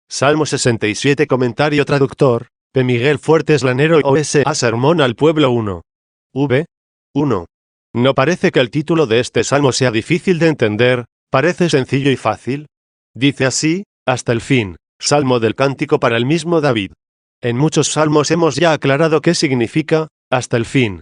Salmo 67 Comentario traductor, P. Miguel Fuertes Lanero O.S.A. Sermón al Pueblo 1. V. 1. No parece que el título de este salmo sea difícil de entender, parece sencillo y fácil. Dice así, hasta el fin, Salmo del Cántico para el mismo David. En muchos salmos hemos ya aclarado qué significa, hasta el fin.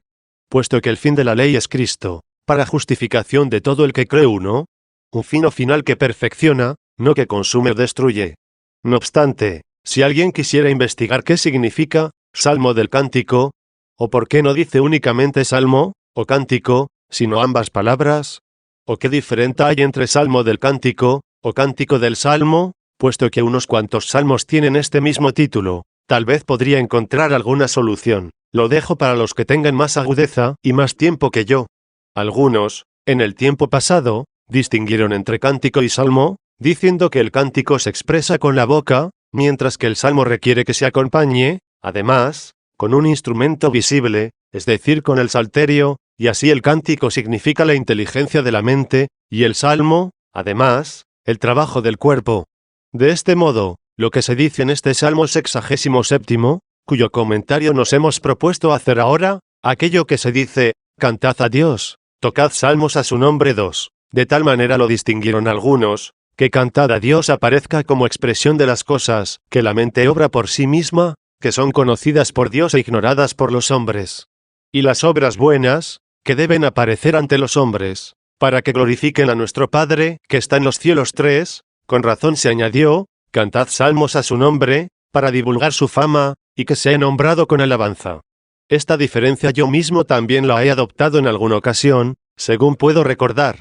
Puesto que el fin de la ley es Cristo, para justificación de todo el que cree uno, un fin o final que perfecciona, no que consume o destruye. No obstante, si alguien quisiera investigar qué significa, Salmo del Cántico, o por qué no dice únicamente Salmo, o Cántico, sino ambas palabras, o qué diferencia hay entre Salmo del Cántico, o Cántico del Salmo, puesto que unos cuantos salmos tienen este mismo título, tal vez podría encontrar alguna solución. Lo dejo para los que tengan más agudeza y más tiempo que yo. Algunos, en el tiempo pasado, distinguieron entre cántico y salmo, diciendo que el cántico se expresa con la boca, mientras que el salmo requiere que se acompañe, además, con un instrumento visible, es decir, con el salterio, y así el cántico significa la inteligencia de la mente, y el salmo, además, el trabajo del cuerpo. De este modo, lo que se dice en este Salmo 67, cuyo comentario nos hemos propuesto hacer ahora, aquello que se dice, cantad a Dios, tocad salmos a su nombre 2, de tal manera lo distinguieron algunos, que cantad a Dios aparezca como expresión de las cosas que la mente obra por sí misma, que son conocidas por Dios e ignoradas por los hombres. Y las obras buenas, que deben aparecer ante los hombres, para que glorifiquen a nuestro Padre, que está en los cielos 3, con razón se añadió, cantad salmos a su nombre, para divulgar su fama, y que sea nombrado con alabanza. Esta diferencia yo mismo también la he adoptado en alguna ocasión, según puedo recordar.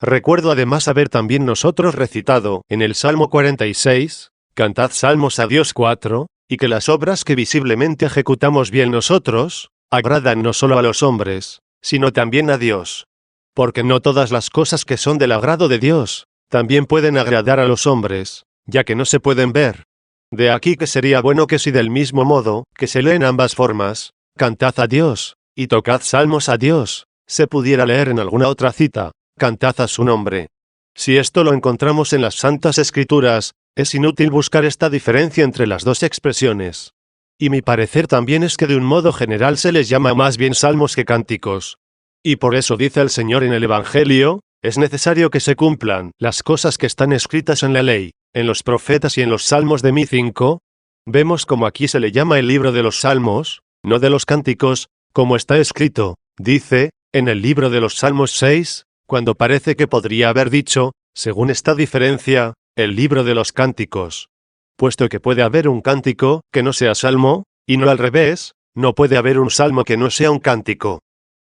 Recuerdo además haber también nosotros recitado, en el Salmo 46, cantad salmos a Dios 4, y que las obras que visiblemente ejecutamos bien nosotros, agradan no solo a los hombres, sino también a Dios. Porque no todas las cosas que son del agrado de Dios, también pueden agradar a los hombres, ya que no se pueden ver. De aquí que sería bueno que si del mismo modo, que se leen ambas formas, cantad a Dios, y tocad salmos a Dios, se pudiera leer en alguna otra cita, cantad a su nombre. Si esto lo encontramos en las Santas Escrituras, es inútil buscar esta diferencia entre las dos expresiones. Y mi parecer también es que de un modo general se les llama más bien salmos que cánticos. Y por eso dice el Señor en el Evangelio, es necesario que se cumplan las cosas que están escritas en la ley, en los profetas y en los salmos de mí 5. Vemos como aquí se le llama el libro de los salmos, no de los cánticos, como está escrito, dice, en el libro de los salmos 6, cuando parece que podría haber dicho, según esta diferencia, el libro de los cánticos. Puesto que puede haber un cántico que no sea salmo, y no al revés, no puede haber un salmo que no sea un cántico.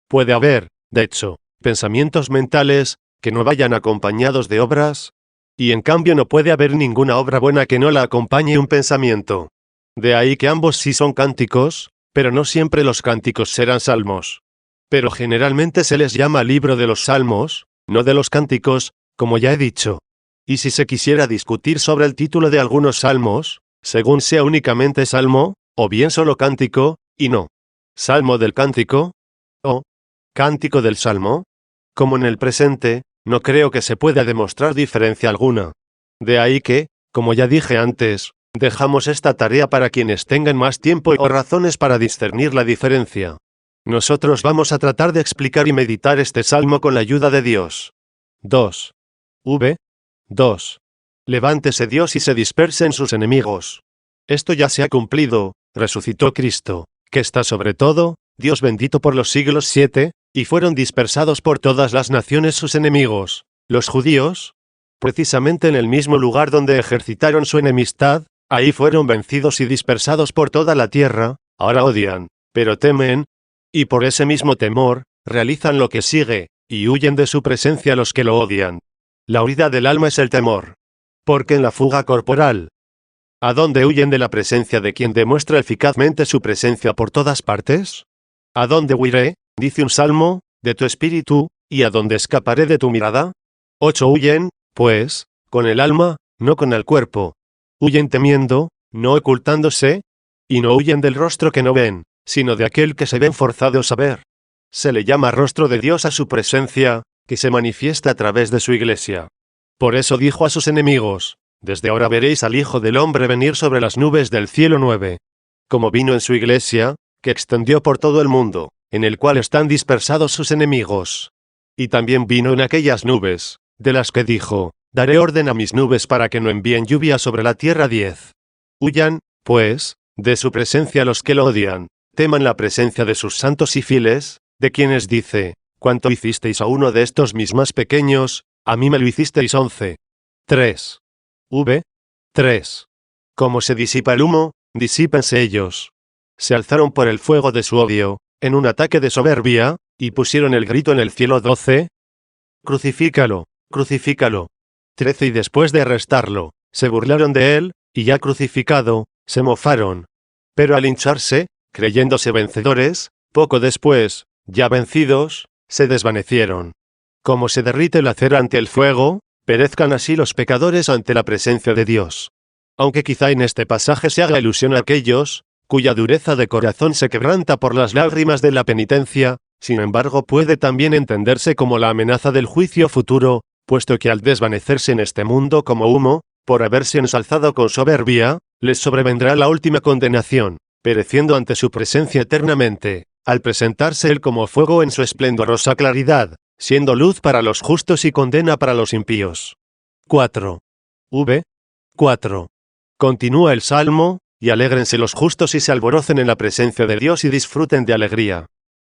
Puede haber, de hecho, pensamientos mentales que no vayan acompañados de obras, y en cambio no puede haber ninguna obra buena que no la acompañe un pensamiento. De ahí que ambos sí son cánticos, pero no siempre los cánticos serán salmos. Pero generalmente se les llama libro de los salmos, no de los cánticos, como ya he dicho. Y si se quisiera discutir sobre el título de algunos salmos, según sea únicamente salmo, o bien solo cántico, y no salmo del cántico, o cántico del salmo, como en el presente, no creo que se pueda demostrar diferencia alguna. De ahí que, como ya dije antes, dejamos esta tarea para quienes tengan más tiempo o razones para discernir la diferencia. Nosotros vamos a tratar de explicar y meditar este salmo con la ayuda de Dios. 2. V. 2. Levántese Dios y se dispersen sus enemigos. Esto ya se ha cumplido, resucitó Cristo, que está sobre todo, Dios bendito por los siglos 7, y fueron dispersados por todas las naciones sus enemigos, los judíos. Precisamente en el mismo lugar donde ejercitaron su enemistad, ahí fueron vencidos y dispersados por toda la tierra, ahora odian, pero temen, y por ese mismo temor, realizan lo que sigue, y huyen de su presencia los que lo odian. La huida del alma es el temor. Porque en la fuga corporal, ¿a dónde huyen de la presencia de quien demuestra eficazmente su presencia por todas partes? ¿A dónde huiré, dice un salmo, de tu espíritu, y a dónde escaparé de tu mirada? 8. Huyen, pues, con el alma, no con el cuerpo. Huyen temiendo, no ocultándose, y no huyen del rostro que no ven, sino de aquel que se ven forzados a ver. Se le llama rostro de Dios a su presencia, que se manifiesta a través de su iglesia. Por eso dijo a sus enemigos, Desde ahora veréis al Hijo del Hombre venir sobre las nubes del cielo. 9. Como vino en su iglesia, que extendió por todo el mundo, en el cual están dispersados sus enemigos. Y también vino en aquellas nubes, de las que dijo, daré orden a mis nubes para que no envíen lluvia sobre la tierra. 10. Huyan, pues, de su presencia los que lo odian, teman la presencia de sus santos y fieles, de quienes dice, cuanto hicisteis a uno de estos mis más pequeños, a mí me lo hicisteis. 11. 3. 3. Como se disipa el humo, disípense ellos. Se alzaron por el fuego de su odio, en un ataque de soberbia, y pusieron el grito en el cielo. 12. Crucifícalo, crucifícalo. 13. Y después de arrestarlo, se burlaron de él, y ya crucificado, se mofaron. Pero al hincharse, creyéndose vencedores, poco después, ya vencidos, se desvanecieron. Como se derrite la cera ante el fuego, perezcan así los pecadores ante la presencia de Dios. Aunque quizá en este pasaje se haga alusión a aquellos, cuya dureza de corazón se quebranta por las lágrimas de la penitencia, sin embargo puede también entenderse como la amenaza del juicio futuro, puesto que al desvanecerse en este mundo como humo, por haberse ensalzado con soberbia, les sobrevendrá la última condenación, pereciendo ante su presencia eternamente, al presentarse él como fuego en su esplendorosa claridad, siendo luz para los justos y condena para los impíos. 4. 4. Continúa el Salmo, y alégrense los justos y se alborocen en la presencia de Dios y disfruten de alegría.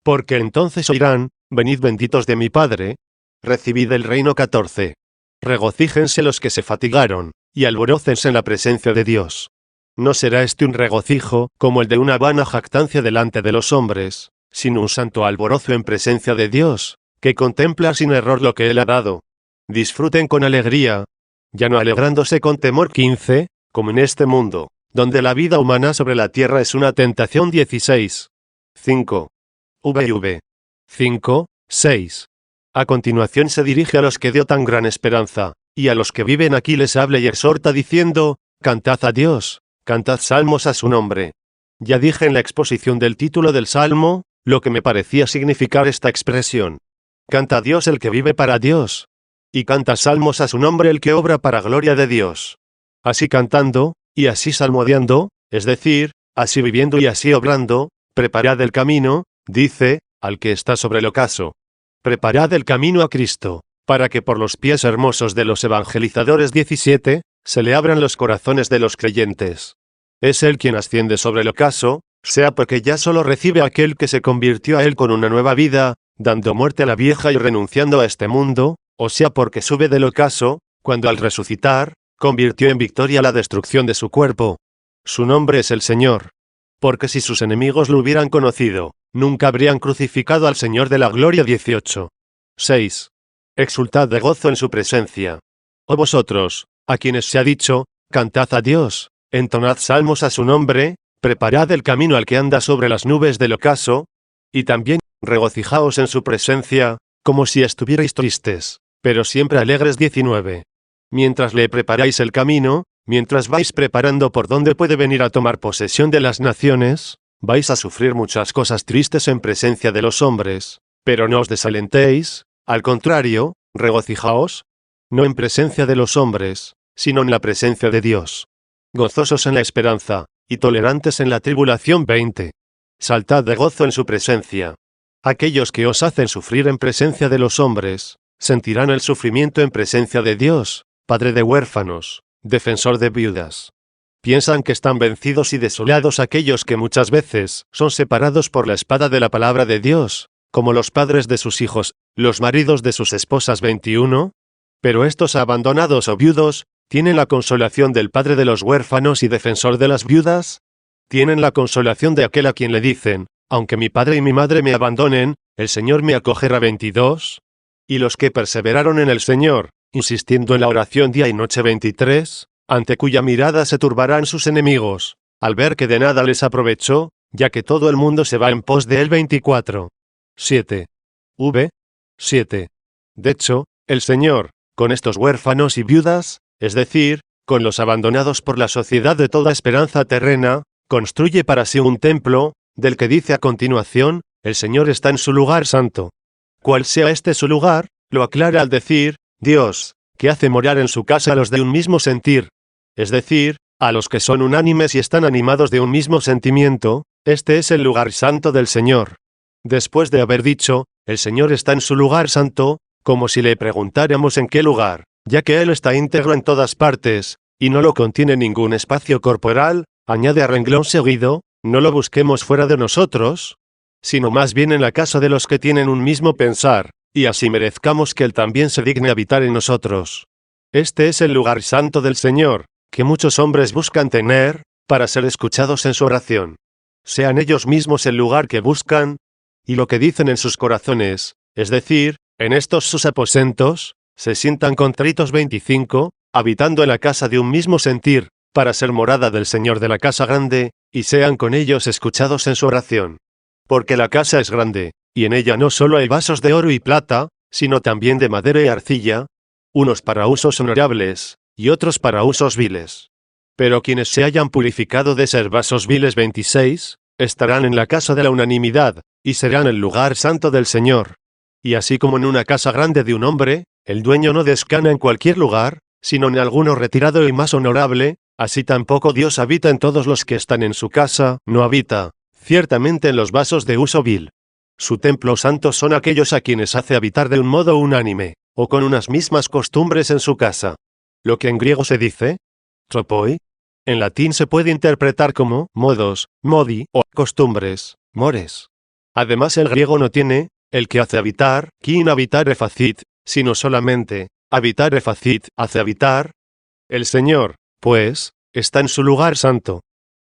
Porque entonces oirán, venid benditos de mi Padre, recibid el reino. 14. Regocíjense los que se fatigaron, y alborócense en la presencia de Dios. No será este un regocijo, como el de una vana jactancia delante de los hombres, sino un santo alborozo en presencia de Dios, que contempla sin error lo que Él ha dado. Disfruten con alegría, ya no alegrándose con temor. 15, como en este mundo, donde la vida humana sobre la tierra es una tentación. 16. 5. 5, 6. A continuación se dirige a los que dio tan gran esperanza, y a los que viven aquí les habla y exhorta diciendo, cantad a Dios, cantad salmos a su nombre. Ya dije en la exposición del título del Salmo, lo que me parecía significar esta expresión. Canta a Dios el que vive para Dios. Y canta salmos a su nombre el que obra para gloria de Dios. Así cantando, y así salmodiando, es decir, así viviendo y así obrando, preparad el camino, dice, al que está sobre el ocaso. Preparad el camino a Cristo, para que por los pies hermosos de los evangelizadores. 17, se le abran los corazones de los creyentes. Es Él quien asciende sobre el ocaso, sea porque ya solo recibe aquel que se convirtió a Él con una nueva vida, dando muerte a la vieja y renunciando a este mundo, o sea porque sube del ocaso, cuando al resucitar, convirtió en victoria la destrucción de su cuerpo. Su nombre es el Señor. Porque si sus enemigos lo hubieran conocido, nunca habrían crucificado al Señor de la gloria. 18. 6. Exultad de gozo en su presencia. Oh vosotros, a quienes se ha dicho, cantad a Dios, entonad salmos a su nombre, preparad el camino al que anda sobre las nubes del ocaso, y también, regocijaos en su presencia, como si estuvierais tristes, pero siempre alegres. 19. Mientras le preparáis el camino, mientras vais preparando por donde puede venir a tomar posesión de las naciones, vais a sufrir muchas cosas tristes en presencia de los hombres, pero no os desalentéis, al contrario, regocijaos, no en presencia de los hombres, sino en la presencia de Dios. Gozosos en la esperanza, y tolerantes en la tribulación. 20. Saltad de gozo en su presencia. Aquellos que os hacen sufrir en presencia de los hombres, sentirán el sufrimiento en presencia de Dios, Padre de huérfanos, defensor de viudas. Piensan que están vencidos y desolados aquellos que muchas veces son separados por la espada de la palabra de Dios, como los padres de sus hijos, los maridos de sus esposas. 21. Pero estos abandonados o viudos, ¿tienen la consolación del Padre de los huérfanos y defensor de las viudas? ¿Tienen la consolación de aquel a quien le dicen, aunque mi padre y mi madre me abandonen, el Señor me acogerá? 22. Y los que perseveraron en el Señor, insistiendo en la oración día y noche. 23, ante cuya mirada se turbarán sus enemigos, al ver que de nada les aprovechó, ya que todo el mundo se va en pos de él. 24. 7. 7. De hecho, el Señor, con estos huérfanos y viudas, es decir, con los abandonados por la sociedad de toda esperanza terrena, construye para sí un templo, del que dice a continuación, el Señor está en su lugar santo. Cual sea este su lugar, lo aclara al decir, Dios, que hace morar en su casa a los de un mismo sentir, es decir, a los que son unánimes y están animados de un mismo sentimiento, este es el lugar santo del Señor. Después de haber dicho, el Señor está en su lugar santo, como si le preguntáramos en qué lugar, ya que Él está íntegro en todas partes, y no lo contiene ningún espacio corporal, añade a renglón seguido, no lo busquemos fuera de nosotros, sino más bien en la casa de los que tienen un mismo pensar, y así merezcamos que Él también se digne habitar en nosotros. Este es el lugar santo del Señor, que muchos hombres buscan tener, para ser escuchados en su oración. Sean ellos mismos el lugar que buscan, y lo que dicen en sus corazones, es decir, en estos sus aposentos, se sientan contritos 25, habitando en la casa de un mismo sentir, para ser morada del Señor de la casa grande, y sean con ellos escuchados en su oración. Porque la casa es grande, y en ella no solo hay vasos de oro y plata, sino también de madera y arcilla, unos para usos honorables, y otros para usos viles. Pero quienes se hayan purificado de ser vasos viles 26, estarán en la casa de la unanimidad, y serán el lugar santo del Señor. Y así como en una casa grande de un hombre, el dueño no descansa en cualquier lugar, sino en alguno retirado y más honorable, así tampoco Dios habita en todos los que están en su casa, no habita, ciertamente en los vasos de uso vil. Su templo santo son aquellos a quienes hace habitar de un modo unánime, o con unas mismas costumbres en su casa. Lo que en griego se dice, tropoi, en latín se puede interpretar como modos, modi, o costumbres, mores. Además el griego no tiene, el que hace habitar, quien habitare facit, sino solamente, habitare facit, hace habitar. El Señor, pues, está en su lugar santo.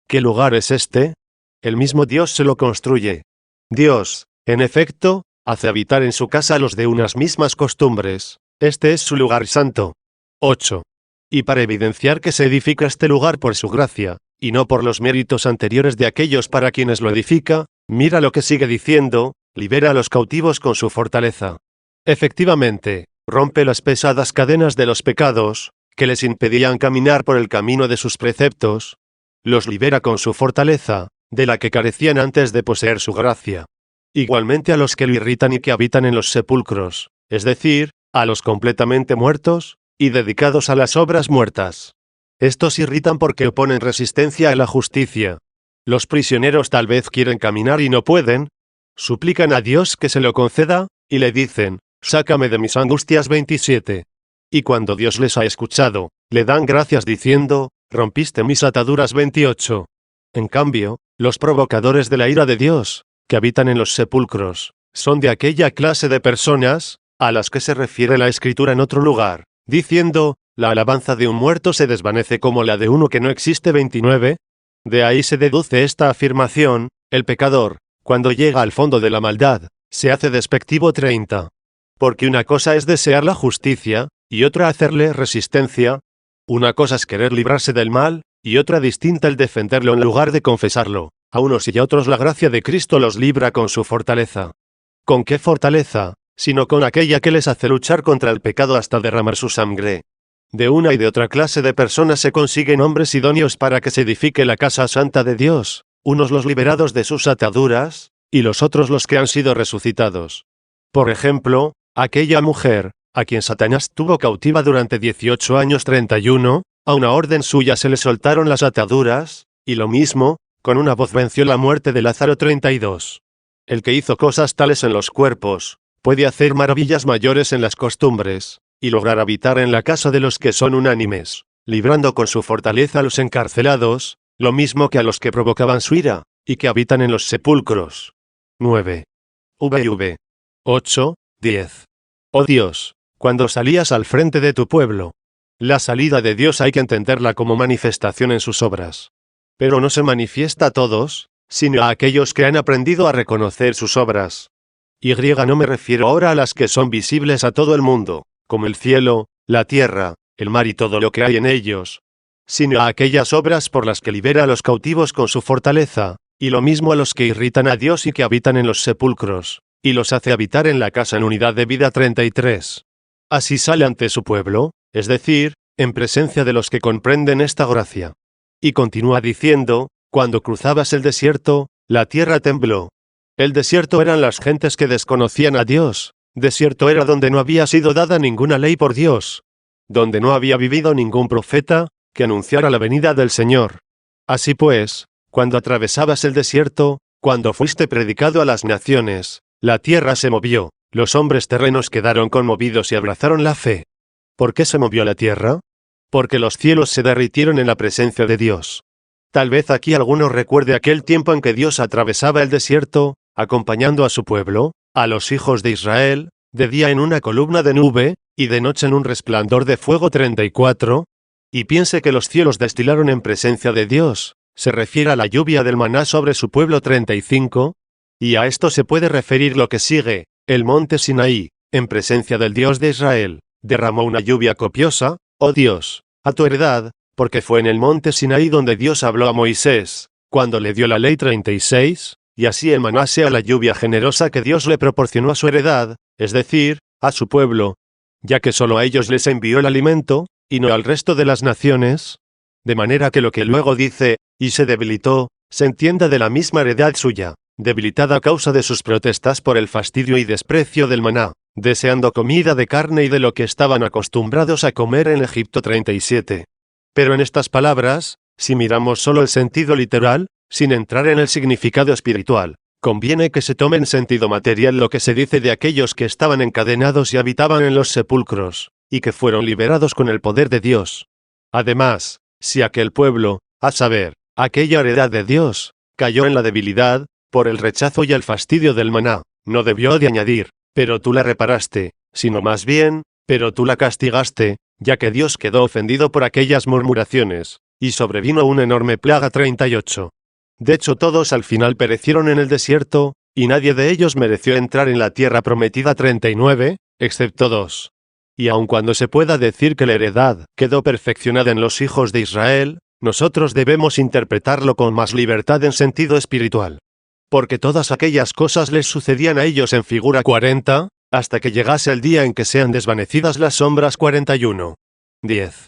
¿Qué lugar es este? El mismo Dios se lo construye. Dios, en efecto, hace habitar en su casa a los de unas mismas costumbres. Este es su lugar santo. 8. Y para evidenciar que se edifica este lugar por su gracia, y no por los méritos anteriores de aquellos para quienes lo edifica, mira lo que sigue diciendo, libera a los cautivos con su fortaleza. Efectivamente, rompe las pesadas cadenas de los pecados, que les impedían caminar por el camino de sus preceptos, los libera con su fortaleza, de la que carecían antes de poseer su gracia. Igualmente a los que lo irritan y que habitan en los sepulcros, es decir, a los completamente muertos, y dedicados a las obras muertas. Estos irritan porque oponen resistencia a la justicia. Los prisioneros tal vez quieren caminar y no pueden, suplican a Dios que se lo conceda, y le dicen, sácame de mis angustias 27. Y cuando Dios les ha escuchado, le dan gracias diciendo, rompiste mis ataduras 28. En cambio, los provocadores de la ira de Dios, que habitan en los sepulcros, son de aquella clase de personas, a las que se refiere la Escritura en otro lugar, diciendo, la alabanza de un muerto se desvanece como la de uno que no existe 29. De ahí se deduce esta afirmación, el pecador, cuando llega al fondo de la maldad, se hace despectivo 30. Porque una cosa es desear la justicia, y otra hacerle resistencia. Una cosa es querer librarse del mal, y otra distinta el defenderlo en lugar de confesarlo. A unos y a otros la gracia de Cristo los libra con su fortaleza. ¿Con qué fortaleza? Sino con aquella que les hace luchar contra el pecado hasta derramar su sangre. De una y de otra clase de personas se consiguen hombres idóneos para que se edifique la casa santa de Dios, unos los liberados de sus ataduras, y los otros los que han sido resucitados. Por ejemplo, aquella mujer, a quien Satanás tuvo cautiva durante 18 años 31, a una orden suya se le soltaron las ataduras, y lo mismo, con una voz venció la muerte de Lázaro 32. El que hizo cosas tales en los cuerpos, puede hacer maravillas mayores en las costumbres, y lograr habitar en la casa de los que son unánimes, librando con su fortaleza a los encarcelados, lo mismo que a los que provocaban su ira, y que habitan en los sepulcros. 9. VV. 8, 10. Oh Dios, cuando salías al frente de tu pueblo. La salida de Dios hay que entenderla como manifestación en sus obras. Pero no se manifiesta a todos, sino a aquellos que han aprendido a reconocer sus obras. Y no me refiero ahora a las que son visibles a todo el mundo, como el cielo, la tierra, el mar y todo lo que hay en ellos, sino a aquellas obras por las que libera a los cautivos con su fortaleza, y lo mismo a los que irritan a Dios y que habitan en los sepulcros, y los hace habitar en la casa en unidad de vida 33. Así sale ante su pueblo, es decir, en presencia de los que comprenden esta gracia. Y continúa diciendo, cuando cruzabas el desierto, la tierra tembló. El desierto eran las gentes que desconocían a Dios, desierto era donde no había sido dada ninguna ley por Dios, donde no había vivido ningún profeta, que anunciara la venida del Señor. Así pues, cuando atravesabas el desierto, cuando fuiste predicado a las naciones, la tierra se movió, los hombres terrenos quedaron conmovidos y abrazaron la fe. ¿Por qué se movió la tierra? Porque los cielos se derritieron en la presencia de Dios. Tal vez aquí alguno recuerde aquel tiempo en que Dios atravesaba el desierto, acompañando a su pueblo, a los hijos de Israel, de día en una columna de nube, y de noche en un resplandor de fuego 34, y piense que los cielos destilaron en presencia de Dios, se refiere a la lluvia del maná sobre su pueblo 35, y a esto se puede referir lo que sigue, el monte Sinaí, en presencia del Dios de Israel, derramó una lluvia copiosa, oh Dios, a tu heredad, porque fue en el monte Sinaí donde Dios habló a Moisés, cuando le dio la ley 36, y así el maná sea la lluvia generosa que Dios le proporcionó a su heredad, es decir, a su pueblo, ya que solo a ellos les envió el alimento, y no al resto de las naciones, de manera que lo que luego dice, y se debilitó, se entienda de la misma heredad suya, debilitada a causa de sus protestas por el fastidio y desprecio del maná, deseando comida de carne y de lo que estaban acostumbrados a comer en Egipto 37. Pero en estas palabras, si miramos solo el sentido literal, sin entrar en el significado espiritual, conviene que se tome en sentido material lo que se dice de aquellos que estaban encadenados y habitaban en los sepulcros, y que fueron liberados con el poder de Dios. Además, si aquel pueblo, a saber, aquella heredad de Dios, cayó en la debilidad, por el rechazo y el fastidio del maná, no debió de añadir, pero tú la reparaste, sino más bien, pero tú la castigaste, ya que Dios quedó ofendido por aquellas murmuraciones, y sobrevino una enorme plaga 38. De hecho todos al final perecieron en el desierto, y nadie de ellos mereció entrar en la tierra prometida 39, excepto 2. Y aun cuando se pueda decir que la heredad quedó perfeccionada en los hijos de Israel, nosotros debemos interpretarlo con más libertad en sentido espiritual. Porque todas aquellas cosas les sucedían a ellos en figura 40, hasta que llegase el día en que sean desvanecidas las sombras 41. 10.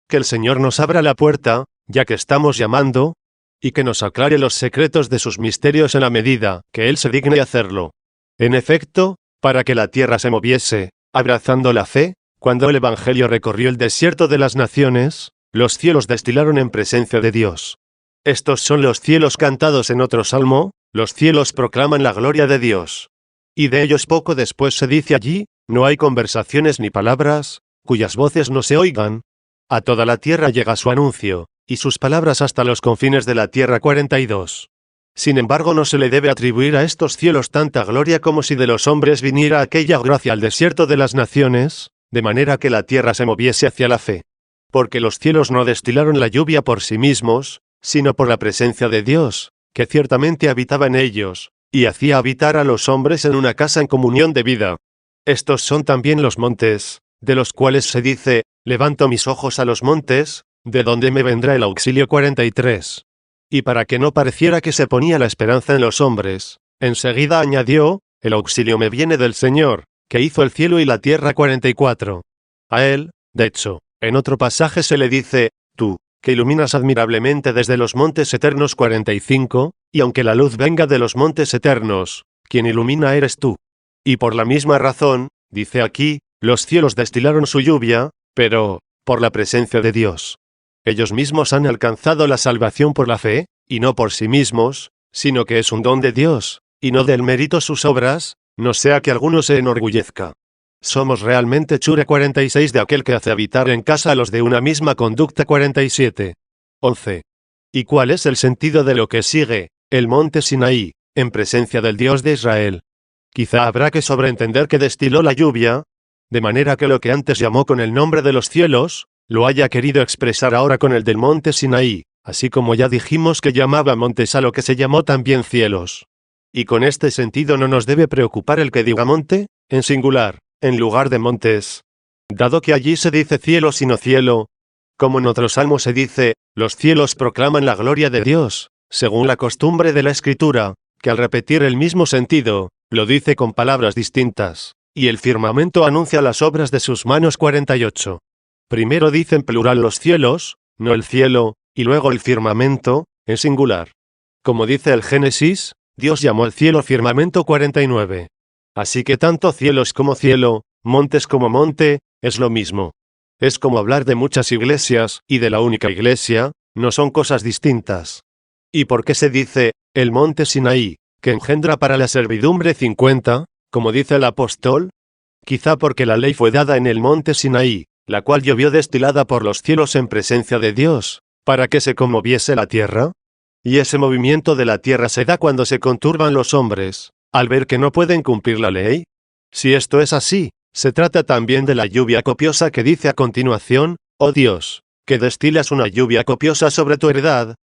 Que el Señor nos abra la puerta, ya que estamos llamando, y que nos aclare los secretos de sus misterios en la medida que Él se digne hacerlo. En efecto, para que la tierra se moviese, abrazando la fe, cuando el Evangelio recorrió el desierto de las naciones, los cielos destilaron en presencia de Dios. Estos son los cielos cantados en otro salmo, los cielos proclaman la gloria de Dios. Y de ellos poco después se dice allí, no hay conversaciones ni palabras, cuyas voces no se oigan. A toda la tierra llega su anuncio, y sus palabras hasta los confines de la tierra 42. Sin embargo no se le debe atribuir a estos cielos tanta gloria como si de los hombres viniera aquella gracia al desierto de las naciones, de manera que la tierra se moviese hacia la fe. Porque los cielos no destilaron la lluvia por sí mismos, sino por la presencia de Dios, que ciertamente habitaba en ellos, y hacía habitar a los hombres en una casa en comunión de vida. Estos son también los montes, de los cuales se dice, levanto mis ojos a los montes, de donde me vendrá el auxilio 43. Y para que no pareciera que se ponía la esperanza en los hombres, enseguida añadió, el auxilio me viene del Señor, que hizo el cielo y la tierra 44. A él, de hecho, en otro pasaje se le dice, tú, que iluminas admirablemente desde los montes eternos 45, y aunque la luz venga de los montes eternos, quien ilumina eres tú. Y por la misma razón, dice aquí, los cielos destilaron su lluvia, pero, por la presencia de Dios. Ellos mismos han alcanzado la salvación por la fe, y no por sí mismos, sino que es un don de Dios, y no del mérito sus obras, no sea que alguno se enorgullezca. Somos realmente Chure 46 de aquel que hace habitar en casa a los de una misma conducta 47. 11. ¿Y cuál es el sentido de lo que sigue, el monte Sinaí, en presencia del Dios de Israel? Quizá habrá que sobreentender que destiló la lluvia, de manera que lo que antes llamó con el nombre de los cielos, lo haya querido expresar ahora con el del monte Sinaí, así como ya dijimos que llamaba montes a lo que se llamó también cielos. Y con este sentido no nos debe preocupar el que diga monte, en singular, en lugar de montes. Dado que allí se dice cielo sino cielo, como en otro salmo se dice, los cielos proclaman la gloria de Dios, según la costumbre de la Escritura, que al repetir el mismo sentido, lo dice con palabras distintas, y el firmamento anuncia las obras de sus manos 48. Primero dice en plural los cielos, no el cielo, y luego el firmamento, en singular. Como dice el Génesis, Dios llamó al cielo firmamento 49. Así que tanto cielos como cielo, montes como monte, es lo mismo. Es como hablar de muchas iglesias, y de la única iglesia, no son cosas distintas. ¿Y por qué se dice, el monte Sinaí, que engendra para la servidumbre 50, como dice el apóstol? Quizá porque la ley fue dada en el monte Sinaí, la cual llovió destilada por los cielos en presencia de Dios, para que se conmoviese la tierra. Y ese movimiento de la tierra se da cuando se conturban los hombres, al ver que no pueden cumplir la ley. Si esto es así, se trata también de la lluvia copiosa que dice a continuación, oh Dios, que destilas una lluvia copiosa sobre tu heredad,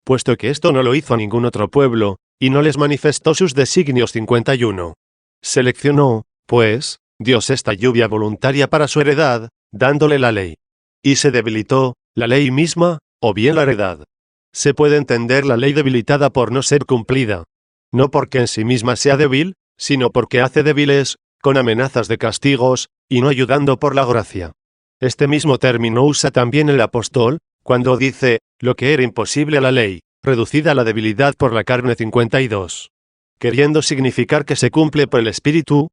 puesto que esto no lo hizo ningún otro pueblo, y no les manifestó sus designios 51. Seleccionó, pues, Dios esta lluvia voluntaria para su heredad, dándole la ley. Y se debilitó, la ley misma, o bien la heredad. Se puede entender la ley debilitada por no ser cumplida. No porque en sí misma sea débil, sino porque hace débiles, con amenazas de castigos, y no ayudando por la gracia. Este mismo término usa también el apóstol, cuando dice, lo que era imposible a la ley, reducida a la debilidad por la carne 52. Queriendo significar que se cumple por el Espíritu,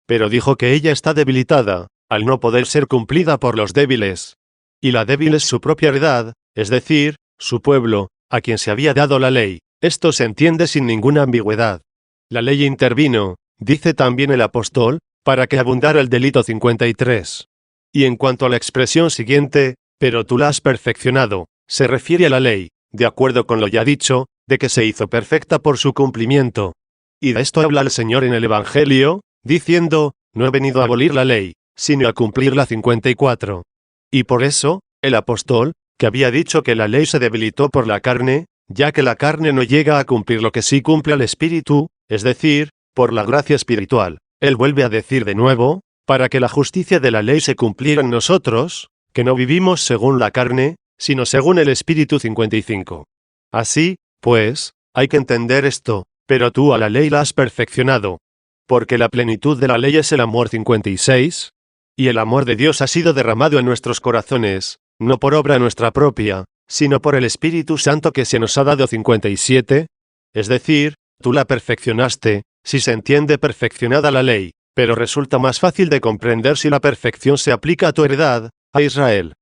pero dijo que ella está debilitada, al no poder ser cumplida por los débiles. Y la débil es su propia heredad, es decir, su pueblo, a quien se había dado la ley. Esto se entiende sin ninguna ambigüedad. La ley intervino, dice también el apóstol, para que abundara el delito 53. Y en cuanto a la expresión siguiente, pero tú la has perfeccionado, se refiere a la ley, de acuerdo con lo ya dicho, de que se hizo perfecta por su cumplimiento. Y de esto habla el Señor en el Evangelio, diciendo, no he venido a abolir la ley, sino a cumplir la 54. Y por eso, el apóstol, que había dicho que la ley se debilitó por la carne, ya que la carne no llega a cumplir lo que sí cumple al Espíritu, es decir, por la gracia espiritual, él vuelve a decir de nuevo, para que la justicia de la ley se cumpliera en nosotros, que no vivimos según la carne, sino según el Espíritu 55. Así, pues, hay que entender esto, pero tú a la ley la has perfeccionado. Porque la plenitud de la ley es el amor 56, y el amor de Dios ha sido derramado en nuestros corazones, no por obra nuestra propia, sino por el Espíritu Santo que se nos ha dado 57, es decir, tú la perfeccionaste, si se entiende perfeccionada la ley, pero resulta más fácil de comprender si la perfección se aplica a tu heredad, a Israel.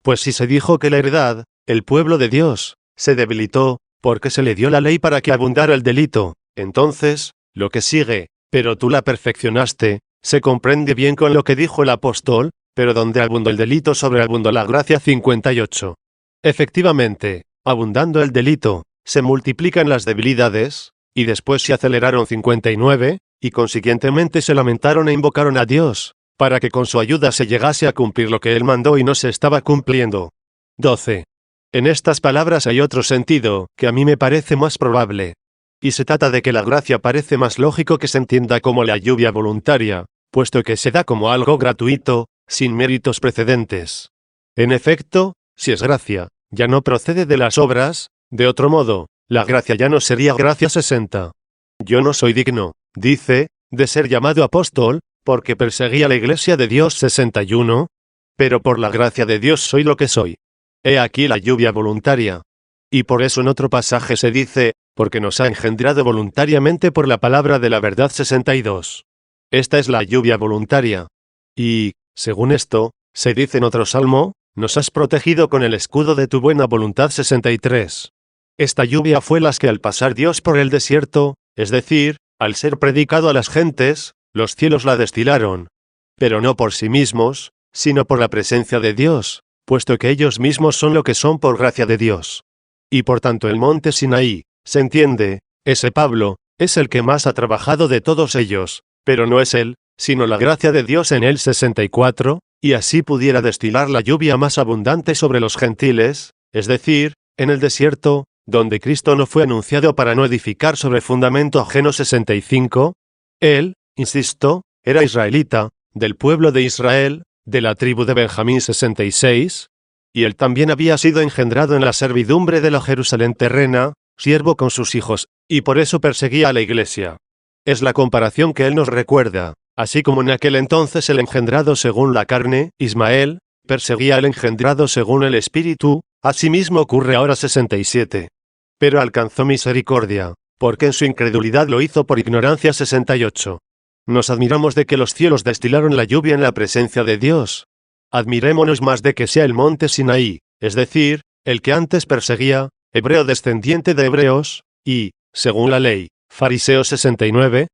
Pues si se dijo que la heredad, el pueblo de Dios, se debilitó, porque se le dio la ley para que abundara el delito, entonces, lo que sigue, pero tú la perfeccionaste, se comprende bien con lo que dijo el apóstol, pero donde abundó el delito sobreabundó la gracia 58. Efectivamente, abundando el delito, se multiplican las debilidades, y después se aceleraron 59, y consiguientemente se lamentaron e invocaron a Dios, para que con su ayuda se llegase a cumplir lo que él mandó y no se estaba cumpliendo. 12. En estas palabras hay otro sentido, que a mí me parece más probable. Y se trata de que la gracia parece más lógico que se entienda como la lluvia voluntaria, puesto que se da como algo gratuito, sin méritos precedentes. En efecto, si es gracia, ya no procede de las obras, de otro modo, la gracia ya no sería gracia 60. Yo no soy digno, dice, de ser llamado apóstol, porque perseguía la iglesia de Dios 61, pero por la gracia de Dios soy lo que soy. He aquí la lluvia voluntaria. Y por eso en otro pasaje se dice, porque nos ha engendrado voluntariamente por la palabra de la verdad 62. Esta es la lluvia voluntaria. Y, según esto, se dice en otro salmo, nos has protegido con el escudo de tu buena voluntad 63. Esta lluvia fue las que al pasar Dios por el desierto, es decir, al ser predicado a las gentes, los cielos la destilaron. Pero no por sí mismos, sino por la presencia de Dios, puesto que ellos mismos son lo que son por gracia de Dios. Y por tanto el monte Sinaí, se entiende, ese Pablo, es el que más ha trabajado de todos ellos, pero no es él, sino la gracia de Dios en él 64, y así pudiera destilar la lluvia más abundante sobre los gentiles, es decir, en el desierto, donde Cristo no fue anunciado para no edificar sobre fundamento ajeno 65, él, insisto, era israelita, del pueblo de Israel, de la tribu de Benjamín 66, y él también había sido engendrado en la servidumbre de la Jerusalén terrena, siervo con sus hijos, y por eso perseguía a la iglesia. Es la comparación que él nos recuerda, así como en aquel entonces el engendrado según la carne, Ismael, perseguía al engendrado según el Espíritu, asimismo ocurre ahora 67. Pero alcanzó misericordia, porque en su incredulidad lo hizo por ignorancia 68. Nos admiramos de que los cielos destilaron la lluvia en la presencia de Dios. admirémonos más de que sea el monte Sinaí, es decir, el que antes perseguía, hebreo descendiente de hebreos, y, según la ley, fariseo 69.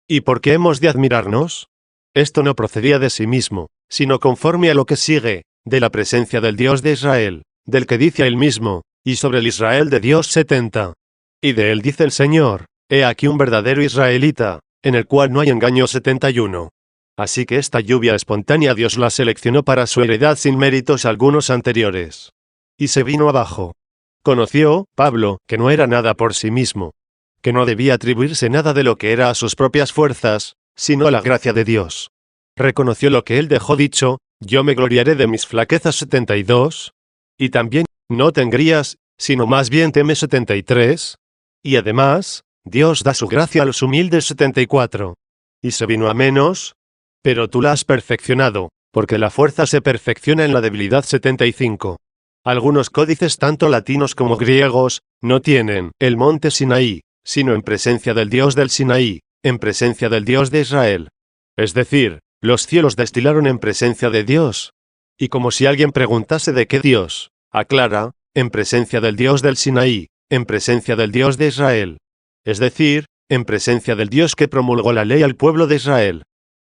¿Y por qué hemos de admirarnos? Esto no procedía de sí mismo, sino conforme a lo que sigue, de la presencia del Dios de Israel, del que dice a él mismo, y sobre el Israel de Dios 70. Y de él dice el Señor, he aquí un verdadero israelita, en el cual no hay engaño 71. Así que esta lluvia espontánea Dios la seleccionó para su heredad sin méritos algunos anteriores. Y se vino abajo. Conoció, Pablo, que no era nada por sí mismo, que no debía atribuirse nada de lo que era a sus propias fuerzas, sino a la gracia de Dios. Reconoció lo que él dejó dicho, yo me gloriaré de mis flaquezas 72, y también, no te engrías, sino más bien teme 73, y además, Dios da su gracia a los humildes 74. Y se vino a menos, pero tú la has perfeccionado, porque la fuerza se perfecciona en la debilidad 75. Algunos códices tanto latinos como griegos, no tienen el monte Sinaí, sino en presencia del Dios del Sinaí, en presencia del Dios de Israel. Es decir, los cielos destilaron en presencia de Dios. Y como si alguien preguntase de qué Dios, aclara, en presencia del Dios del Sinaí, en presencia del Dios de Israel. Es decir, en presencia del Dios que promulgó la ley al pueblo de Israel.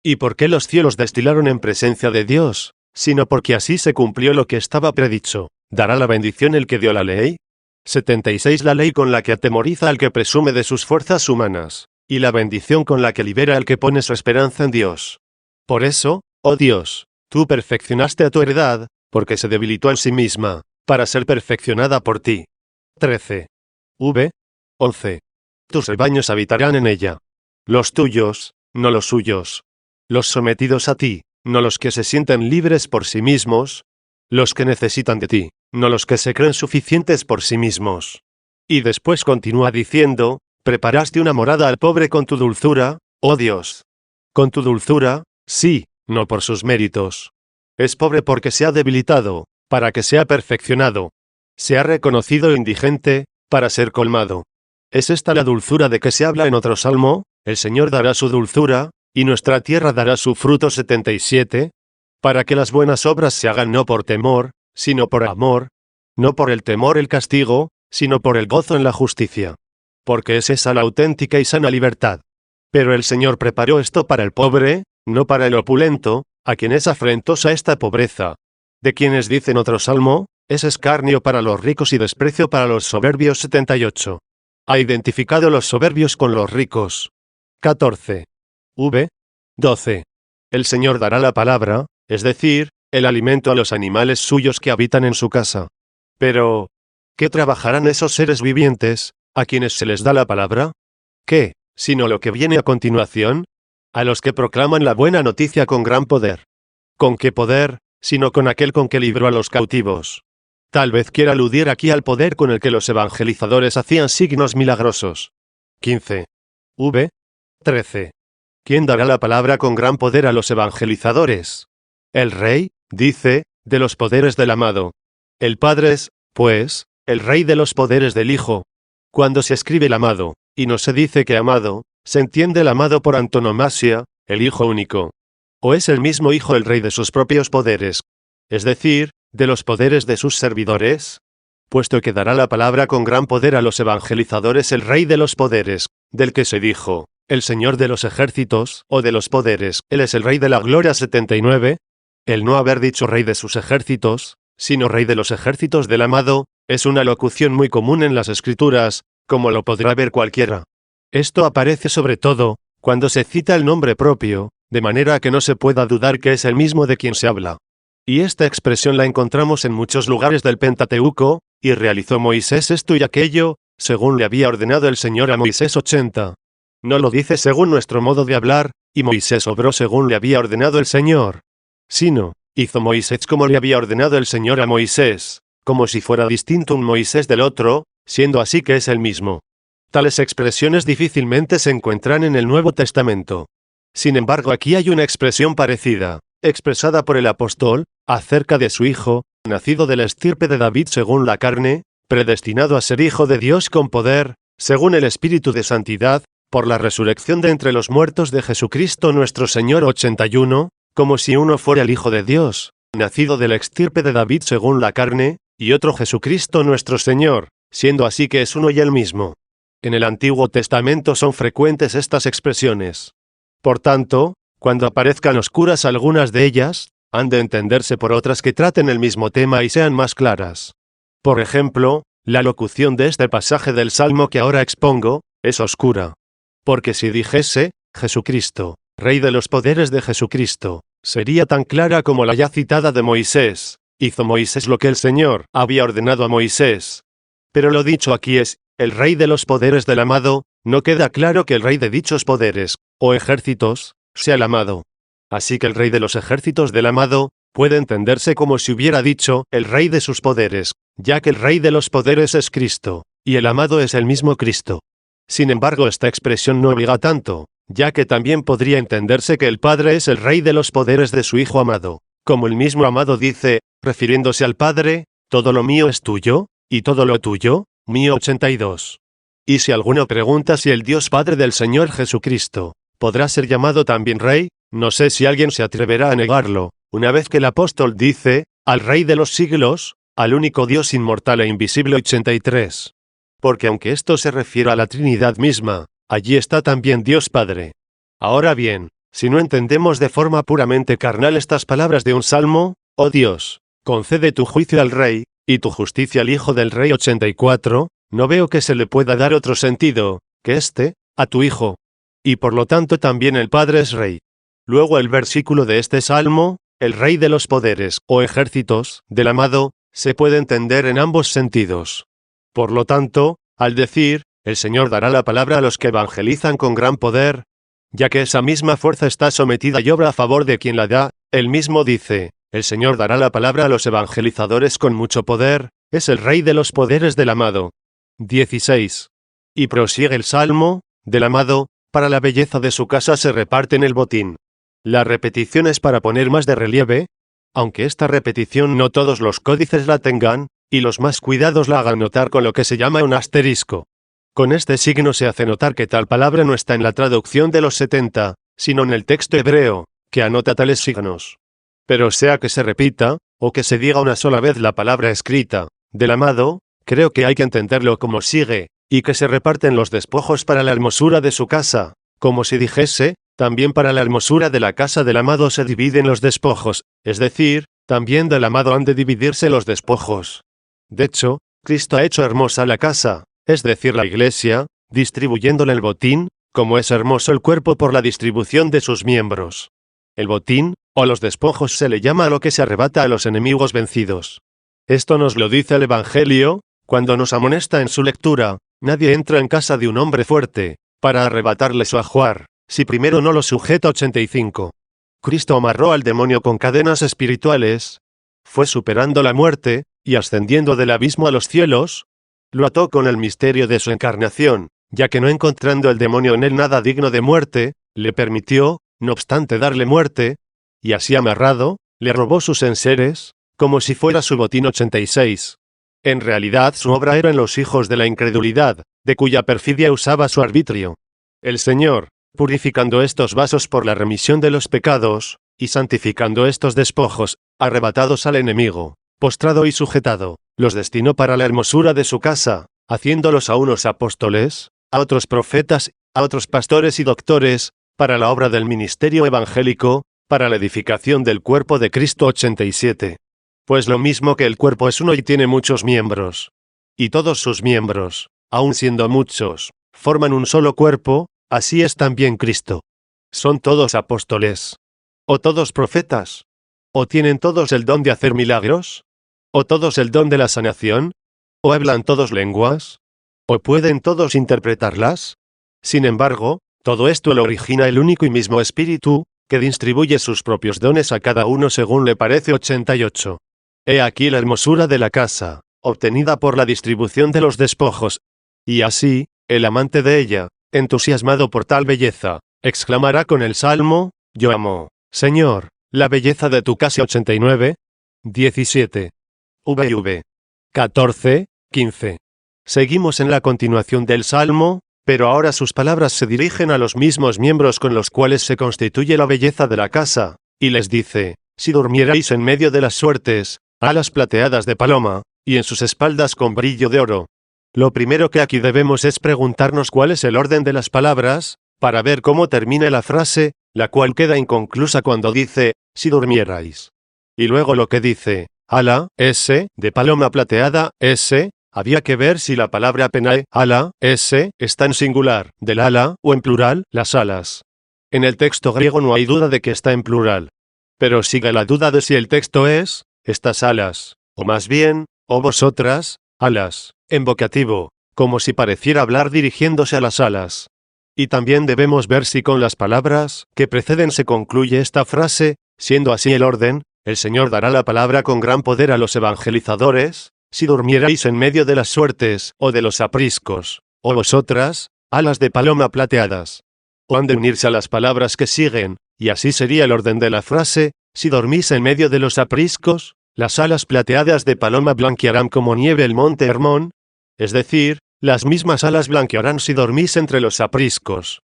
¿Y por qué los cielos destilaron en presencia de Dios? Sino porque así se cumplió lo que estaba predicho. ¿Dará la bendición el que dio la ley? 76. La ley con la que atemoriza al que presume de sus fuerzas humanas, y la bendición con la que libera al que pone su esperanza en Dios. Por eso, oh Dios, tú perfeccionaste a tu heredad, porque se debilitó en sí misma, para ser perfeccionada por ti. 13. 11. Tus rebaños habitarán en ella. Los tuyos, no los suyos. Los sometidos a ti, no los que se sienten libres por sí mismos. Los que necesitan de ti, no los que se creen suficientes por sí mismos. Y después continúa diciendo, preparaste una morada al pobre con tu dulzura, oh Dios. Con tu dulzura, sí, no por sus méritos. Es pobre porque se ha debilitado, para que sea perfeccionado. Se ha reconocido indigente, para ser colmado. ¿Es esta la dulzura de que se habla en otro salmo? El Señor dará su dulzura, y nuestra tierra dará su fruto 77, para que las buenas obras se hagan no por temor, sino por amor, no por el temor el castigo, sino por el gozo en la justicia. Porque es esa la auténtica y sana libertad. Pero el Señor preparó esto para el pobre, no para el opulento, a quien es afrentosa esta pobreza. De quienes dicen otro salmo, es escarnio para los ricos y desprecio para los soberbios 78. Ha identificado los soberbios con los ricos. 14. 12. El Señor dará la palabra, es decir, el alimento a los animales suyos que habitan en su casa. Pero, ¿qué trabajarán esos seres vivientes, a quienes se les da la palabra? ¿Qué, sino lo que viene a continuación? A los que proclaman la buena noticia con gran poder. ¿Con qué poder, sino con aquel con que libró a los cautivos? Tal vez quiera aludir aquí al poder con el que los evangelizadores hacían signos milagrosos. 15. 13. ¿Quién dará la palabra con gran poder a los evangelizadores? El Rey, dice, de los poderes del amado. El Padre es, pues, el Rey de los poderes del Hijo. Cuando se escribe el amado, y no se dice que amado, se entiende el amado por antonomasia, el Hijo único. ¿O es el mismo Hijo el Rey de sus propios poderes? Es decir, de los poderes de sus servidores. Puesto que dará la palabra con gran poder a los evangelizadores el Rey de los poderes, del que se dijo, el Señor de los ejércitos, o de los poderes, Él es el Rey de la gloria 79, el no haber dicho Rey de sus ejércitos, sino Rey de los ejércitos del amado, es una locución muy común en las Escrituras, como lo podrá ver cualquiera. Esto aparece sobre todo, cuando se cita el nombre propio, de manera que no se pueda dudar que es el mismo de quien se habla. Y esta expresión la encontramos en muchos lugares del Pentateuco, y realizó Moisés esto y aquello, según le había ordenado el Señor a Moisés 80. No lo dice según nuestro modo de hablar, y Moisés obró según le había ordenado el Señor. Sino, hizo Moisés como le había ordenado el Señor a Moisés, como si fuera distinto un Moisés del otro, siendo así que es el mismo. Tales expresiones difícilmente se encuentran en el Nuevo Testamento. Sin embargo, aquí hay una expresión parecida, expresada por el apóstol, acerca de su Hijo, nacido de la estirpe de David según la carne, predestinado a ser Hijo de Dios con poder, según el Espíritu de Santidad, por la resurrección de entre los muertos de Jesucristo nuestro Señor 81, como si uno fuera el Hijo de Dios, nacido de la extirpe de David según la carne, y otro Jesucristo nuestro Señor, siendo así que es uno y el mismo. En el Antiguo Testamento son frecuentes estas expresiones. Por tanto, cuando aparezcan oscuras algunas de ellas, han de entenderse por otras que traten el mismo tema y sean más claras. Por ejemplo, la locución de este pasaje del Salmo que ahora expongo, es oscura. Porque si dijese, Jesucristo, Rey de los poderes de Jesucristo, sería tan clara como la ya citada de Moisés, hizo Moisés lo que el Señor había ordenado a Moisés. Pero lo dicho aquí es, el Rey de los poderes del amado, no queda claro que el Rey de dichos poderes, o ejércitos, sea el amado. Así que el Rey de los ejércitos del amado, puede entenderse como si hubiera dicho, el Rey de sus poderes, ya que el Rey de los poderes es Cristo, y el amado es el mismo Cristo. Sin embargo, esta expresión no obliga tanto, ya que también podría entenderse que el Padre es el Rey de los poderes de su Hijo amado, como el mismo amado dice, refiriéndose al Padre, todo lo mío es tuyo, y todo lo tuyo, mío. 82. Y si alguno pregunta si el Dios Padre del Señor Jesucristo podrá ser llamado también Rey, no sé si alguien se atreverá a negarlo, una vez que el apóstol dice, al Rey de los siglos, al único Dios inmortal e invisible. 83. Porque aunque esto se refiere a la Trinidad misma, allí está también Dios Padre. Ahora bien, si no entendemos de forma puramente carnal estas palabras de un salmo, oh Dios, concede tu juicio al Rey, y tu justicia al Hijo del Rey. 84, no veo que se le pueda dar otro sentido, que a tu Hijo. Y por lo tanto también el Padre es Rey. Luego el versículo de este salmo, el Rey de los poderes, o ejércitos, del amado, se puede entender en ambos sentidos. Por lo tanto, al decir, el Señor dará la palabra a los que evangelizan con gran poder, ya que esa misma fuerza está sometida y obra a favor de quien la da, él mismo dice, el Señor dará la palabra a los evangelizadores con mucho poder, es el Rey de los poderes del amado. 16. Y prosigue el salmo, del amado, para la belleza de su casa se reparten el botín. La repetición es para poner más de relieve, aunque esta repetición no todos los códices la tengan, y los más cuidados la hagan notar con lo que se llama un asterisco. Con este signo se hace notar que tal palabra no está en la traducción de los 70, sino en el texto hebreo, que anota tales signos. Pero sea que se repita, o que se diga una sola vez la palabra escrita, del amado, creo que hay que entenderlo como sigue, y que se reparten los despojos para la hermosura de su casa, como si dijese, también para la hermosura de la casa del amado se dividen los despojos, es decir, también del amado han de dividirse los despojos. De hecho, Cristo ha hecho hermosa la casa, es decir, la iglesia, distribuyéndole el botín, como es hermoso el cuerpo por la distribución de sus miembros. El botín, o los despojos se le llama a lo que se arrebata a los enemigos vencidos. Esto nos lo dice el Evangelio, cuando nos amonesta en su lectura, nadie entra en casa de un hombre fuerte, para arrebatarle su ajuar, si primero no lo sujeta. 85. Cristo amarró al demonio con cadenas espirituales, fue superando la muerte, y ascendiendo del abismo a los cielos, lo ató con el misterio de su encarnación, ya que no encontrando el demonio en él nada digno de muerte, le permitió, no obstante darle muerte, y así amarrado, le robó sus enseres, como si fuera su botín. 86. En realidad su obra era en los hijos de la incredulidad, de cuya perfidia usaba su arbitrio. El Señor, purificando estos vasos por la remisión de los pecados, y santificando estos despojos, arrebatados al enemigo, postrado y sujetado, los destinó para la hermosura de su casa, haciéndolos a unos apóstoles, a otros profetas, a otros pastores y doctores, para la obra del ministerio evangélico, para la edificación del cuerpo de Cristo. 87. Pues lo mismo que el cuerpo es uno y tiene muchos miembros, y todos sus miembros, aun siendo muchos, forman un solo cuerpo, así es también Cristo. ¿Son todos apóstoles? ¿O todos profetas? ¿O tienen todos el don de hacer milagros? ¿O todos el don de la sanación? ¿O hablan todos lenguas? ¿O pueden todos interpretarlas? Sin embargo, todo esto lo origina el único y mismo Espíritu, que distribuye sus propios dones a cada uno según le parece. 88. He aquí la hermosura de la casa, obtenida por la distribución de los despojos. Y así, el amante de ella, entusiasmado por tal belleza, exclamará con el salmo, yo amo, Señor, la belleza de tu casa. 89. 17. VV. 14, 15. Seguimos en la continuación del salmo, pero ahora sus palabras se dirigen a los mismos miembros con los cuales se constituye la belleza de la casa, y les dice, si durmierais en medio de las suertes, alas plateadas de paloma, y en sus espaldas con brillo de oro. Lo primero que aquí debemos es preguntarnos cuál es el orden de las palabras, para ver cómo termina la frase, la cual queda inconclusa cuando dice, si durmierais. Y luego lo que dice, ala, de paloma plateada, había que ver si la palabra penae, ala, está en singular, del ala, o en plural, las alas. En el texto griego no hay duda de que está en plural. Pero sigue la duda de si el texto es, estas alas, o más bien, o vosotras, alas, en vocativo, como si pareciera hablar dirigiéndose a las alas. Y también debemos ver si con las palabras que preceden se concluye esta frase, siendo así el orden, el Señor dará la palabra con gran poder a los evangelizadores, si durmierais en medio de las suertes, o de los apriscos, o vosotras, alas de paloma plateadas. O han de unirse a las palabras que siguen, y así sería el orden de la frase, si dormís en medio de los apriscos, las alas plateadas de paloma blanquearán como nieve el monte Hermón, es decir, las mismas alas blanquearán si dormís entre los apriscos.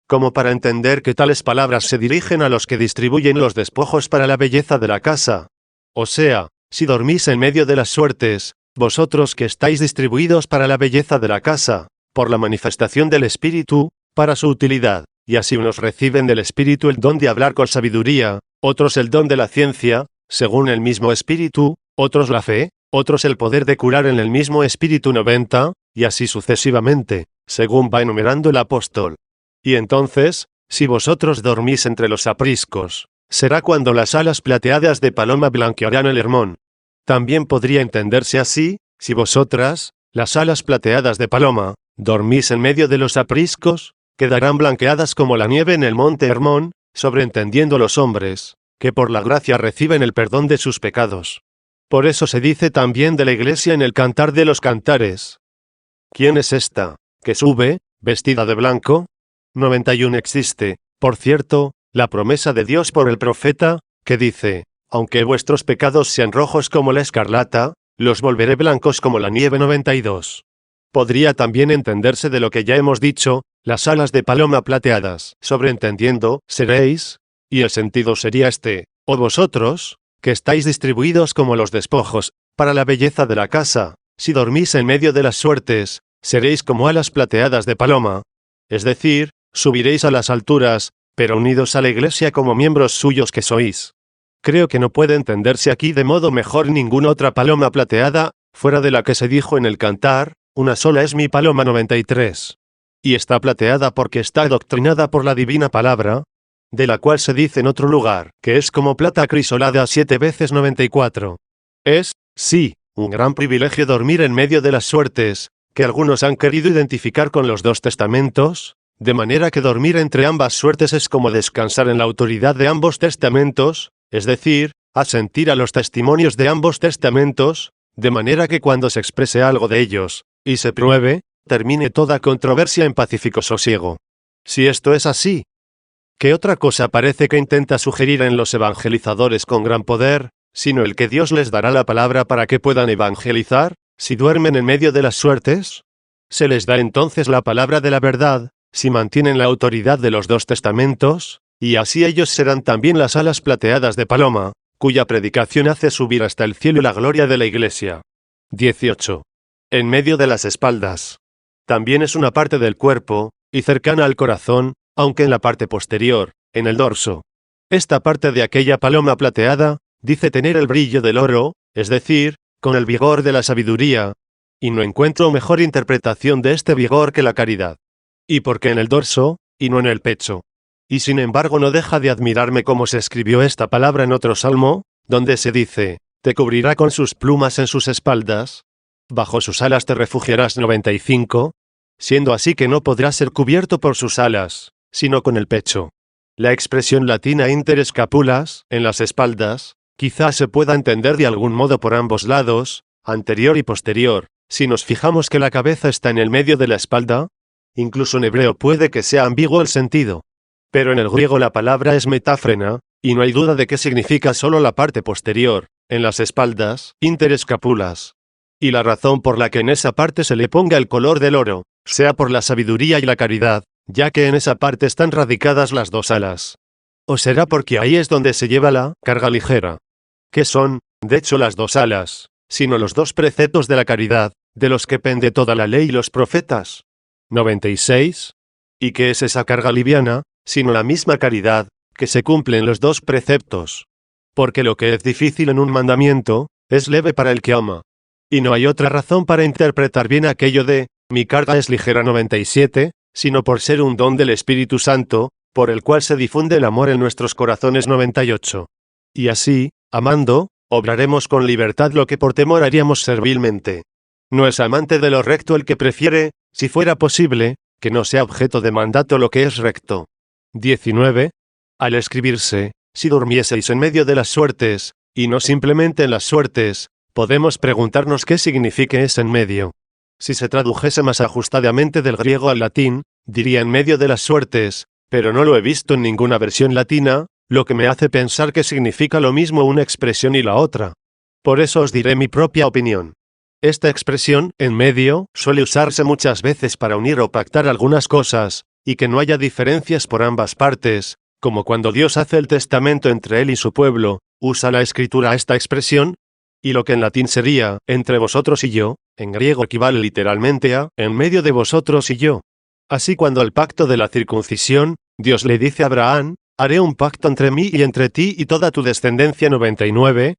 Como para entender que tales palabras se dirigen a los que distribuyen los despojos para la belleza de la casa. O sea, si dormís en medio de las suertes, vosotros que estáis distribuidos para la belleza de la casa, por la manifestación del Espíritu, para su utilidad, y así unos reciben del Espíritu el don de hablar con sabiduría, otros el don de la ciencia, según el mismo Espíritu, otros la fe, otros el poder de curar en el mismo Espíritu 90, y así sucesivamente, según va enumerando el apóstol. Y entonces, si vosotros dormís entre los apriscos, será cuando las alas plateadas de paloma blanquearán el Hermón. También podría entenderse así, si vosotras, las alas plateadas de paloma, dormís en medio de los apriscos, quedarán blanqueadas como la nieve en el monte Hermón, sobreentendiendo los hombres, que por la gracia reciben el perdón de sus pecados. Por eso se dice también de la Iglesia en el Cantar de los Cantares. ¿Quién es esta, que sube, vestida de blanco? 91 existe, por cierto, la promesa de Dios por el profeta, que dice, aunque vuestros pecados sean rojos como la escarlata, los volveré blancos como la nieve 92. Podría también entenderse de lo que ya hemos dicho, las alas de paloma plateadas, sobreentendiendo, seréis, y el sentido sería este, o vosotros, que estáis distribuidos como los despojos, para la belleza de la casa, si dormís en medio de las suertes, seréis como alas plateadas de paloma, es decir, subiréis a las alturas, pero unidos a la Iglesia como miembros suyos que sois. Creo que no puede entenderse aquí de modo mejor ninguna otra paloma plateada, fuera de la que se dijo en el Cantar, una sola es mi paloma 93. Y está plateada porque está adoctrinada por la divina palabra, de la cual se dice en otro lugar, que es como plata acrisolada 7 veces 94. Es, sí, un gran privilegio dormir en medio de las suertes, que algunos han querido identificar con los dos testamentos, de manera que dormir entre ambas suertes es como descansar en la autoridad de ambos testamentos, es decir, asentir a los testimonios de ambos testamentos, de manera que cuando se exprese algo de ellos, y se pruebe, termine toda controversia en pacífico sosiego. Si esto es así, ¿qué otra cosa parece que intenta sugerir en los evangelizadores con gran poder, sino el que Dios les dará la palabra para que puedan evangelizar, si duermen en medio de las suertes? Se les da entonces la palabra de la verdad, si mantienen la autoridad de los dos testamentos, y así ellos serán también las alas plateadas de paloma, cuya predicación hace subir hasta el cielo la gloria de la Iglesia. 18. En medio de las espaldas. También es una parte del cuerpo, y cercana al corazón, aunque en la parte posterior, en el dorso. Esta parte de aquella paloma plateada, dice tener el brillo del oro, es decir, con el vigor de la sabiduría, y no encuentro mejor interpretación de este vigor que la caridad. Y porque en el dorso, y no en el pecho. Y sin embargo no deja de admirarme cómo se escribió esta palabra en otro salmo, donde se dice, te cubrirá con sus plumas en sus espaldas, bajo sus alas te refugiarás 95, siendo así que no podrá ser cubierto por sus alas, sino con el pecho. La expresión latina inter escapulas, en las espaldas, quizás se pueda entender de algún modo por ambos lados, anterior y posterior, si nos fijamos que la cabeza está en el medio de la espalda. Incluso en hebreo puede que sea ambiguo el sentido. Pero en el griego la palabra es metáfrena, y no hay duda de que significa solo la parte posterior, en las espaldas, inter escapulas. Y la razón por la que en esa parte se le ponga el color del oro, sea por la sabiduría y la caridad, ya que en esa parte están radicadas las dos alas. ¿O será porque ahí es donde se lleva la carga ligera? ¿Qué son, de hecho, las dos alas, sino los dos preceptos de la caridad, de los que pende toda la ley y los profetas? 96. ¿Y qué es esa carga liviana, sino la misma caridad, que se cumple en los dos preceptos? Porque lo que es difícil en un mandamiento, es leve para el que ama. Y no hay otra razón para interpretar bien aquello de, mi carga es ligera 97, sino por ser un don del Espíritu Santo, por el cual se difunde el amor en nuestros corazones 98. Y así, amando, obraremos con libertad lo que por temor haríamos servilmente. No es amante de lo recto el que prefiere, si fuera posible, que no sea objeto de mandato lo que es recto. 19. Al escribirse, si durmieseis en medio de las suertes, y no simplemente en las suertes, podemos preguntarnos qué significa ese en medio. Si se tradujese más ajustadamente del griego al latín, diría en medio de las suertes, pero no lo he visto en ninguna versión latina, lo que me hace pensar que significa lo mismo una expresión y la otra. Por eso os diré mi propia opinión. Esta expresión, en medio, suele usarse muchas veces para unir o pactar algunas cosas, y que no haya diferencias por ambas partes, como cuando Dios hace el testamento entre él y su pueblo, usa la escritura esta expresión, y lo que en latín sería, entre vosotros y yo, en griego equivale literalmente a, en medio de vosotros y yo. Así cuando el pacto de la circuncisión, Dios le dice a Abraham, haré un pacto entre mí y entre ti y toda tu descendencia 99,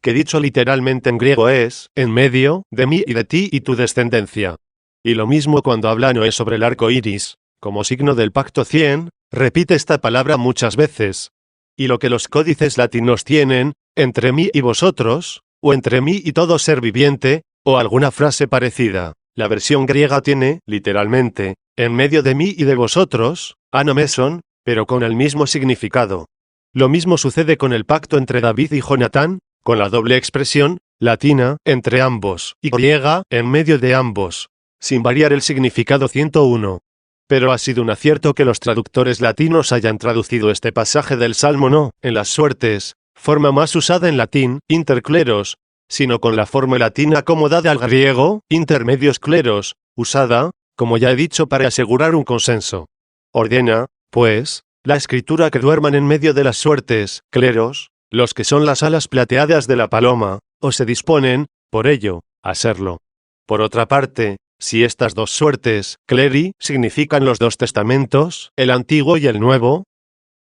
que dicho literalmente en griego es, en medio, de mí y de ti y tu descendencia. Y lo mismo cuando habla Noé sobre el arco iris, como signo del pacto 100, repite esta palabra muchas veces. Y lo que los códices latinos tienen, entre mí y vosotros, o entre mí y todo ser viviente, o alguna frase parecida. La versión griega tiene, literalmente, en medio de mí y de vosotros, anomeson, pero con el mismo significado. Lo mismo sucede con el pacto entre David y Jonatán, con la doble expresión, latina, entre ambos, y griega, en medio de ambos, sin variar el significado 101. Pero ha sido un acierto que los traductores latinos hayan traducido este pasaje del Salmo no, en las suertes, forma más usada en latín, intercleros, sino con la forma latina acomodada al griego, intermedios cleros, usada, como ya he dicho, para asegurar un consenso. Ordena, pues, la escritura que duerman en medio de las suertes, cleros, los que son las alas plateadas de la paloma, o se disponen, por ello, a serlo. Por otra parte, si estas dos suertes, cleri, significan los dos testamentos, el antiguo y el nuevo,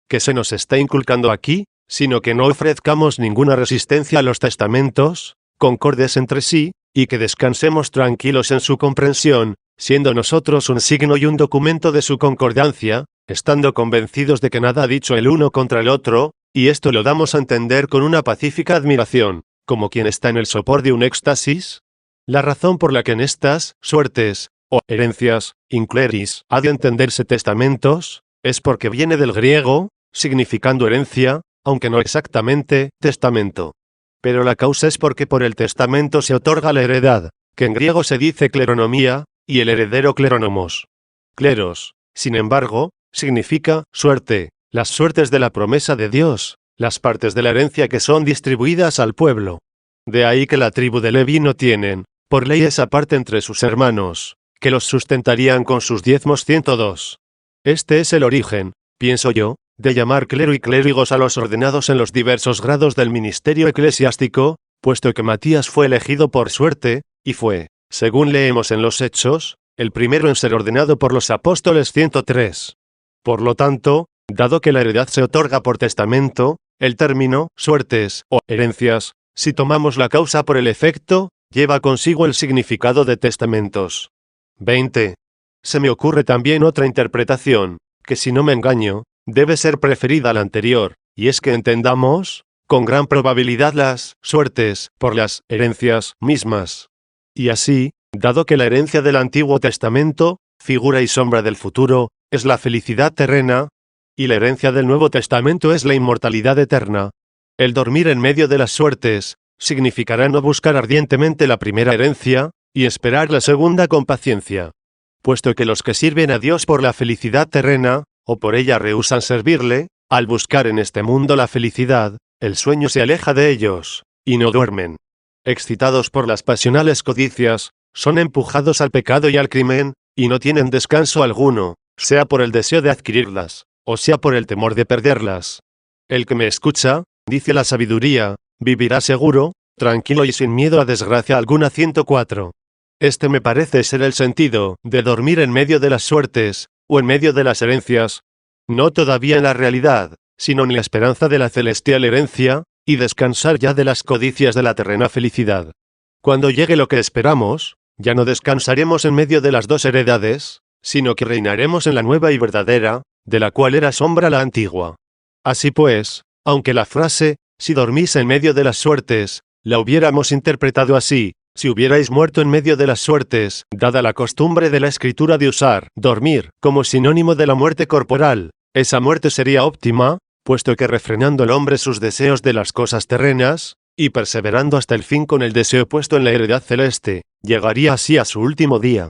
¿qué se nos está inculcando aquí? Sino que no ofrezcamos ninguna resistencia a los testamentos, concordes entre sí, y que descansemos tranquilos en su comprensión, siendo nosotros un signo y un documento de su concordancia, estando convencidos de que nada ha dicho el uno contra el otro, y esto lo damos a entender con una pacífica admiración, como quien está en el sopor de un éxtasis. La razón por la que en estas suertes, o herencias, incleris, ha de entenderse testamentos, es porque viene del griego, significando herencia, aunque no exactamente, testamento. Pero la causa es porque por el testamento se otorga la heredad, que en griego se dice cleronomía, y el heredero clerónomos. Cleros, sin embargo, significa suerte, las suertes de la promesa de Dios, las partes de la herencia que son distribuidas al pueblo. De ahí que la tribu de Leví no tienen, por ley esa parte entre sus hermanos, que los sustentarían con sus diezmos 102. Este es el origen, pienso yo, de llamar clero y clérigos a los ordenados en los diversos grados del ministerio eclesiástico, puesto que Matías fue elegido por suerte, y fue, según leemos en los Hechos, el primero en ser ordenado por los apóstoles 103. Por lo tanto, dado que la heredad se otorga por testamento, el término, suertes, o herencias, si tomamos la causa por el efecto, lleva consigo el significado de testamentos. 20. Se me ocurre también otra interpretación, que si no me engaño, debe ser preferida a la anterior, y es que entendamos, con gran probabilidad las suertes, por las herencias mismas. Y así, dado que la herencia del Antiguo Testamento, figura y sombra del futuro, es la felicidad terrena, y la herencia del Nuevo Testamento es la inmortalidad eterna, el dormir en medio de las suertes, significará no buscar ardientemente la primera herencia, y esperar la segunda con paciencia. Puesto que los que sirven a Dios por la felicidad terrena, o por ella rehúsan servirle, al buscar en este mundo la felicidad, el sueño se aleja de ellos, y no duermen. Excitados por las pasionales codicias, son empujados al pecado y al crimen, y no tienen descanso alguno, sea por el deseo de adquirirlas, o sea por el temor de perderlas. El que me escucha, dice la sabiduría, vivirá seguro, tranquilo y sin miedo a desgracia alguna. 104. Este me parece ser el sentido de dormir en medio de las suertes, o en medio de las herencias. No todavía en la realidad, sino en la esperanza de la celestial herencia, y descansar ya de las codicias de la terrena felicidad. Cuando llegue lo que esperamos, ya no descansaremos en medio de las dos heredades, sino que reinaremos en la nueva y verdadera, de la cual era sombra la antigua. Así pues, aunque la frase, si dormís en medio de las suertes, la hubiéramos interpretado así, si hubierais muerto en medio de las suertes, dada la costumbre de la escritura de usar dormir como sinónimo de la muerte corporal, esa muerte sería óptima, puesto que refrenando el hombre sus deseos de las cosas terrenas, y perseverando hasta el fin con el deseo puesto en la heredad celeste, llegaría así a su último día.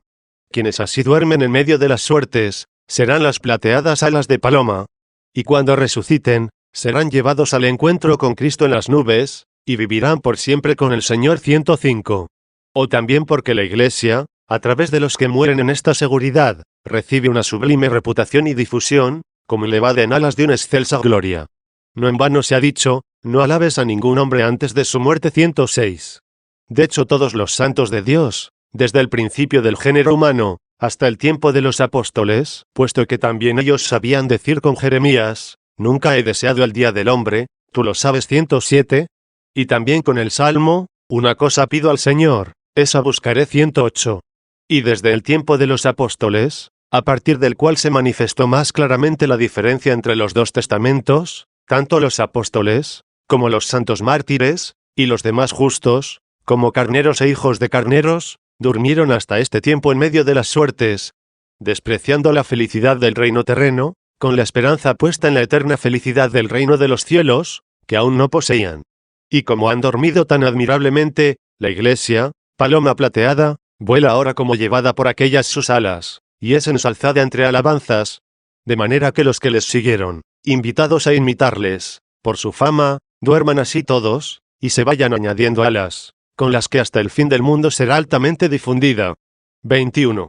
Quienes así duermen en medio de las suertes, serán las plateadas alas de paloma, y cuando resuciten, serán llevados al encuentro con Cristo en las nubes, y vivirán por siempre con el Señor. 105. O también porque la Iglesia, a través de los que mueren en esta seguridad, recibe una sublime reputación y difusión, como elevada en alas de una excelsa gloria. No en vano se ha dicho, no alabes a ningún hombre antes de su muerte. 106. De hecho, todos los santos de Dios, desde el principio del género humano, hasta el tiempo de los apóstoles, puesto que también ellos sabían decir con Jeremías, nunca he deseado el día del hombre, tú lo sabes. 107. Y también con el Salmo, una cosa pido al Señor, esa buscaré. 108. Y desde el tiempo de los apóstoles, a partir del cual se manifestó más claramente la diferencia entre los dos testamentos, tanto los apóstoles, como los santos mártires, y los demás justos, como carneros e hijos de carneros, durmieron hasta este tiempo en medio de las suertes, despreciando la felicidad del reino terreno, con la esperanza puesta en la eterna felicidad del reino de los cielos, que aún no poseían. Y como han dormido tan admirablemente, la Iglesia, paloma plateada, vuela ahora como llevada por aquellas sus alas, y es ensalzada entre alabanzas, de manera que los que les siguieron, invitados a imitarles, por su fama, duerman así todos, y se vayan añadiendo alas, con las que hasta el fin del mundo será altamente difundida. 21.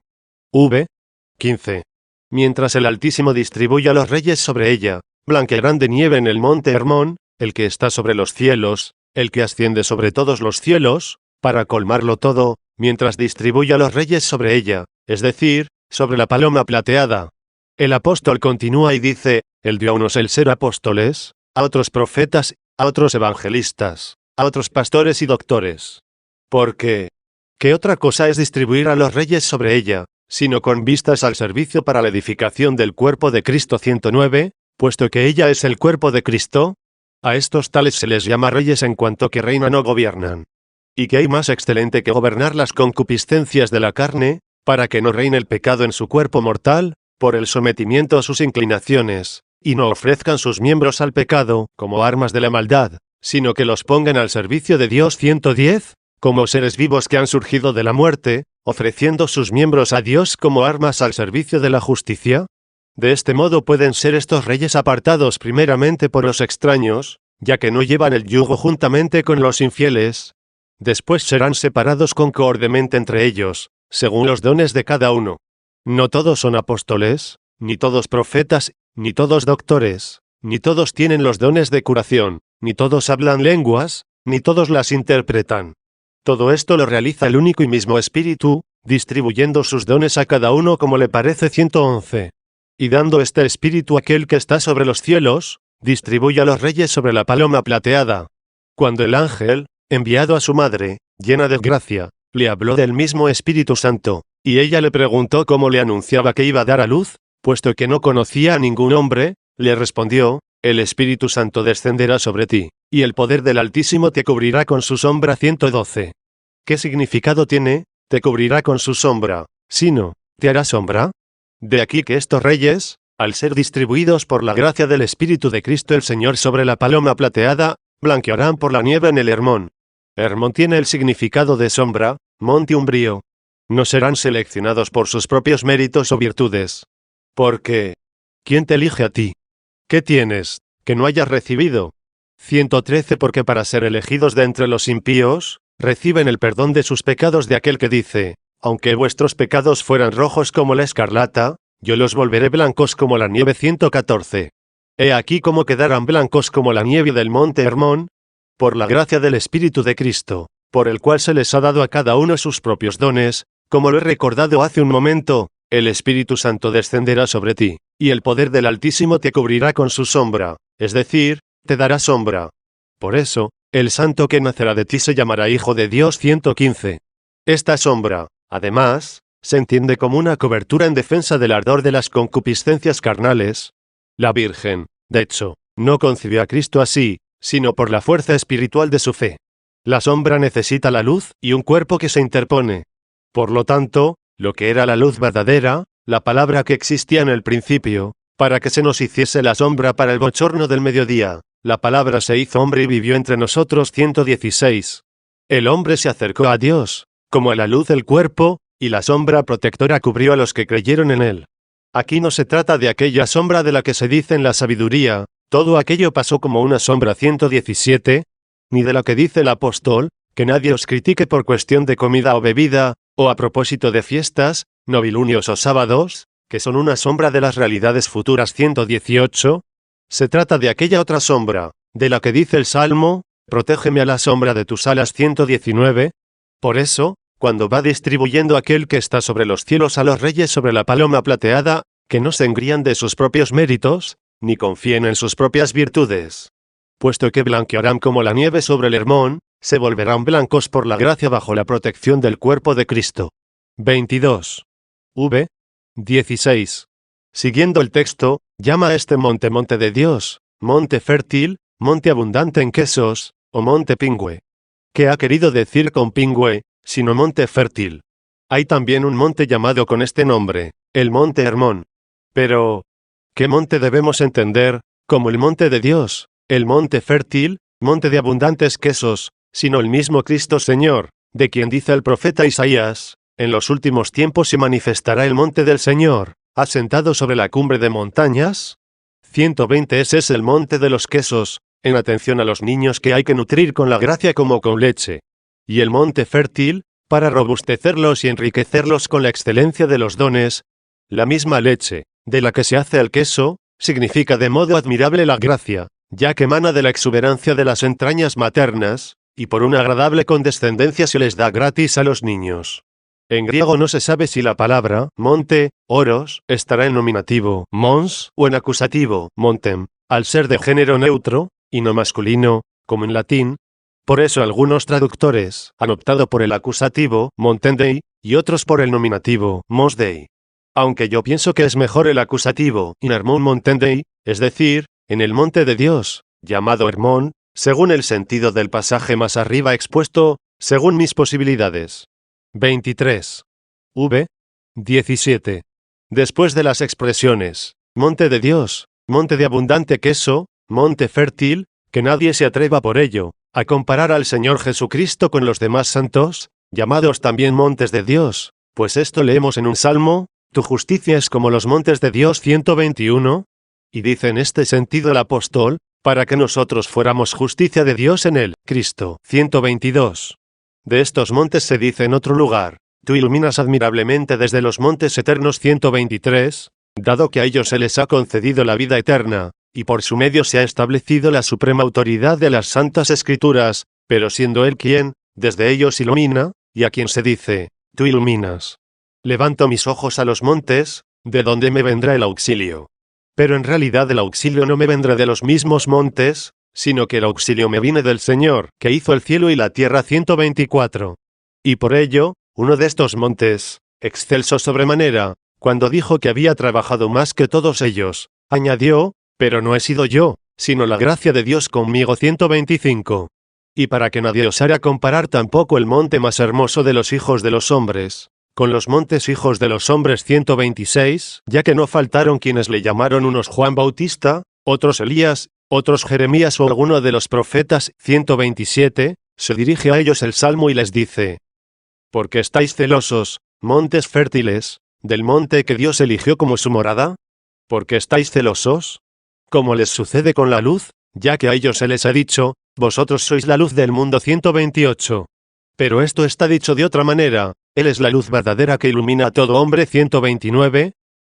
V. 15. Mientras el Altísimo distribuye a los reyes sobre ella, blanquearán de nieve en el monte Hermón, el que está sobre los cielos, el que asciende sobre todos los cielos, para colmarlo todo, mientras distribuye a los reyes sobre ella, es decir, sobre la paloma plateada. El apóstol continúa y dice, él dio a unos el ser apóstoles, a otros profetas, a otros evangelistas, a otros pastores y doctores. Porque, ¿qué otra cosa es distribuir a los reyes sobre ella, sino con vistas al servicio para la edificación del cuerpo de Cristo? 109, puesto que ella es el cuerpo de Cristo, a estos tales se les llama reyes en cuanto que reinan o gobiernan. ¿Y qué hay más excelente que gobernar las concupiscencias de la carne, para que no reine el pecado en su cuerpo mortal, por el sometimiento a sus inclinaciones, y no ofrezcan sus miembros al pecado, como armas de la maldad, sino que los pongan al servicio de Dios? 110, como seres vivos que han surgido de la muerte, ofreciendo sus miembros a Dios como armas al servicio de la justicia. De este modo pueden ser estos reyes apartados primeramente por los extraños, ya que no llevan el yugo juntamente con los infieles. Después serán separados concordemente entre ellos, según los dones de cada uno. No todos son apóstoles, ni todos profetas, ni todos doctores, ni todos tienen los dones de curación, ni todos hablan lenguas, ni todos las interpretan. Todo esto lo realiza el único y mismo Espíritu, distribuyendo sus dones a cada uno como le parece. 111. Y dando este Espíritu a aquel que está sobre los cielos, distribuye a los reyes sobre la paloma plateada. Cuando el ángel, enviado a su madre, llena de gracia, le habló del mismo Espíritu Santo, y ella le preguntó cómo le anunciaba que iba a dar a luz, puesto que no conocía a ningún hombre, le respondió, el Espíritu Santo descenderá sobre ti, y el poder del Altísimo te cubrirá con su sombra. 112. ¿Qué significado tiene? Te cubrirá con su sombra, sino, ¿te hará sombra? De aquí que estos reyes, al ser distribuidos por la gracia del Espíritu de Cristo el Señor sobre la paloma plateada, blanquearán por la nieve en el Hermón. Hermón tiene el significado de sombra, monte umbrío. No serán seleccionados por sus propios méritos o virtudes. Porque, ¿quién te elige a ti? ¿Qué tienes, que no hayas recibido? 113. Porque para ser elegidos de entre los impíos, reciben el perdón de sus pecados de aquel que dice, aunque vuestros pecados fueran rojos como la escarlata, yo los volveré blancos como la nieve. 114. He aquí cómo quedarán blancos como la nieve del monte Hermón, por la gracia del Espíritu de Cristo, por el cual se les ha dado a cada uno sus propios dones, como lo he recordado hace un momento, el Espíritu Santo descenderá sobre ti, y el poder del Altísimo te cubrirá con su sombra, es decir, te dará sombra. Por eso, el santo que nacerá de ti se llamará Hijo de Dios. 115. Esta sombra, además, se entiende como una cobertura en defensa del ardor de las concupiscencias carnales. La Virgen, de hecho, no concibió a Cristo así, sino por la fuerza espiritual de su fe. La sombra necesita la luz y un cuerpo que se interpone. Por lo tanto, lo que era la luz verdadera, la palabra que existía en el principio, para que se nos hiciese la sombra para el bochorno del mediodía, la palabra se hizo hombre y vivió entre nosotros. 116. El hombre se acercó a Dios, como a la luz del cuerpo, y la sombra protectora cubrió a los que creyeron en él. Aquí no se trata de aquella sombra de la que se dice en la sabiduría, todo aquello pasó como una sombra. 117, ni de lo que dice el apóstol, que nadie os critique por cuestión de comida o bebida, o a propósito de fiestas, novilunios o sábados, que son una sombra de las realidades futuras. 118, se trata de aquella otra sombra, de la que dice el Salmo, protégeme a la sombra de tus alas. 119, por eso, cuando va distribuyendo aquel que está sobre los cielos a los reyes sobre la paloma plateada, que no se engrían de sus propios méritos, ni confíen en sus propias virtudes. Puesto que blanquearán como la nieve sobre el Hermón, se volverán blancos por la gracia bajo la protección del cuerpo de Cristo. 22. V. 16. Siguiendo el texto, llama a este monte monte de Dios, monte fértil, monte abundante en quesos, o monte pingüe. ¿Qué ha querido decir con pingüe, sino monte fértil? Hay también un monte llamado con este nombre, el monte Hermón. Pero, ¿qué monte debemos entender como el monte de Dios, el monte fértil, monte de abundantes quesos, sino el mismo Cristo Señor, de quien dice el profeta Isaías, en los últimos tiempos se manifestará el monte del Señor, asentado sobre la cumbre de montañas? 120. Ese es el monte de los quesos, en atención a los niños que hay que nutrir con la gracia como con leche. Y el monte fértil, para robustecerlos y enriquecerlos con la excelencia de los dones. La misma leche, de la que se hace el queso, significa de modo admirable la gracia, ya que emana de la exuberancia de las entrañas maternas, y por una agradable condescendencia se les da gratis a los niños. En griego no se sabe si la palabra monte, oros, estará en nominativo, mons, o en acusativo, montem, al ser de género neutro, y no masculino, como en latín. Por eso algunos traductores han optado por el acusativo, montendei, y otros por el nominativo, mons dei. Aunque yo pienso que es mejor el acusativo, in Hermón montendei, es decir, en el monte de Dios, llamado Hermón, según el sentido del pasaje más arriba expuesto, según mis posibilidades. 23. V. 17. Después de las expresiones, monte de Dios, monte de abundante queso, monte fértil, que nadie se atreva por ello, a comparar al Señor Jesucristo con los demás santos, llamados también montes de Dios, pues esto leemos en un salmo, tu justicia es como los montes de Dios. 121, y dice en este sentido el apóstol, para que nosotros fuéramos justicia de Dios en él, Cristo. 122. De estos montes se dice en otro lugar, tú iluminas admirablemente desde los montes eternos. 123, dado que a ellos se les ha concedido la vida eterna, y por su medio se ha establecido la suprema autoridad de las santas escrituras, pero siendo él quien, desde ellos ilumina, y a quien se dice, tú iluminas. Levanto mis ojos a los montes, de donde me vendrá el auxilio. Pero en realidad el auxilio no me vendrá de los mismos montes, sino que el auxilio me viene del Señor, que hizo el cielo y la tierra. 124. Y por ello, uno de estos montes, excelso sobremanera, cuando dijo que había trabajado más que todos ellos, añadió, pero no he sido yo, sino la gracia de Dios conmigo. 125. Y para que nadie osara comparar tampoco el monte más hermoso de los hijos de los hombres, con los montes hijos de los hombres. 126, ya que no faltaron quienes le llamaron unos Juan Bautista, otros Elías, otros Jeremías o alguno de los profetas. 127, se dirige a ellos el Salmo y les dice, ¿por qué estáis celosos, montes fértiles, del monte que Dios eligió como su morada? ¿Por qué estáis celosos? Como les sucede con la luz, ya que a ellos se les ha dicho, vosotros sois la luz del mundo. 128. Pero esto está dicho de otra manera, Él es la luz verdadera que ilumina a todo hombre. 129.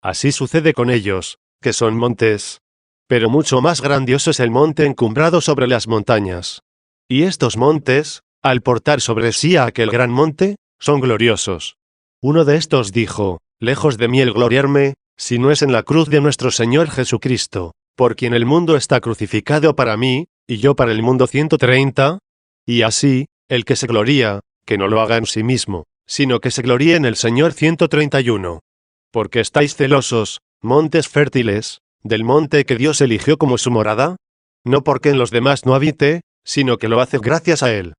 Así sucede con ellos, que son montes. Pero mucho más grandioso es el monte encumbrado sobre las montañas. Y estos montes, al portar sobre sí a aquel gran monte, son gloriosos. Uno de estos dijo, lejos de mí el gloriarme, si no es en la cruz de nuestro Señor Jesucristo, por quien el mundo está crucificado para mí, y yo para el mundo. 130. Y así, el que se gloría, que no lo haga en sí mismo, sino que se gloríe en el Señor. 131. Porque estáis celosos, montes fértiles, del monte que Dios eligió como su morada, no porque en los demás no habite, sino que lo hace gracias a él.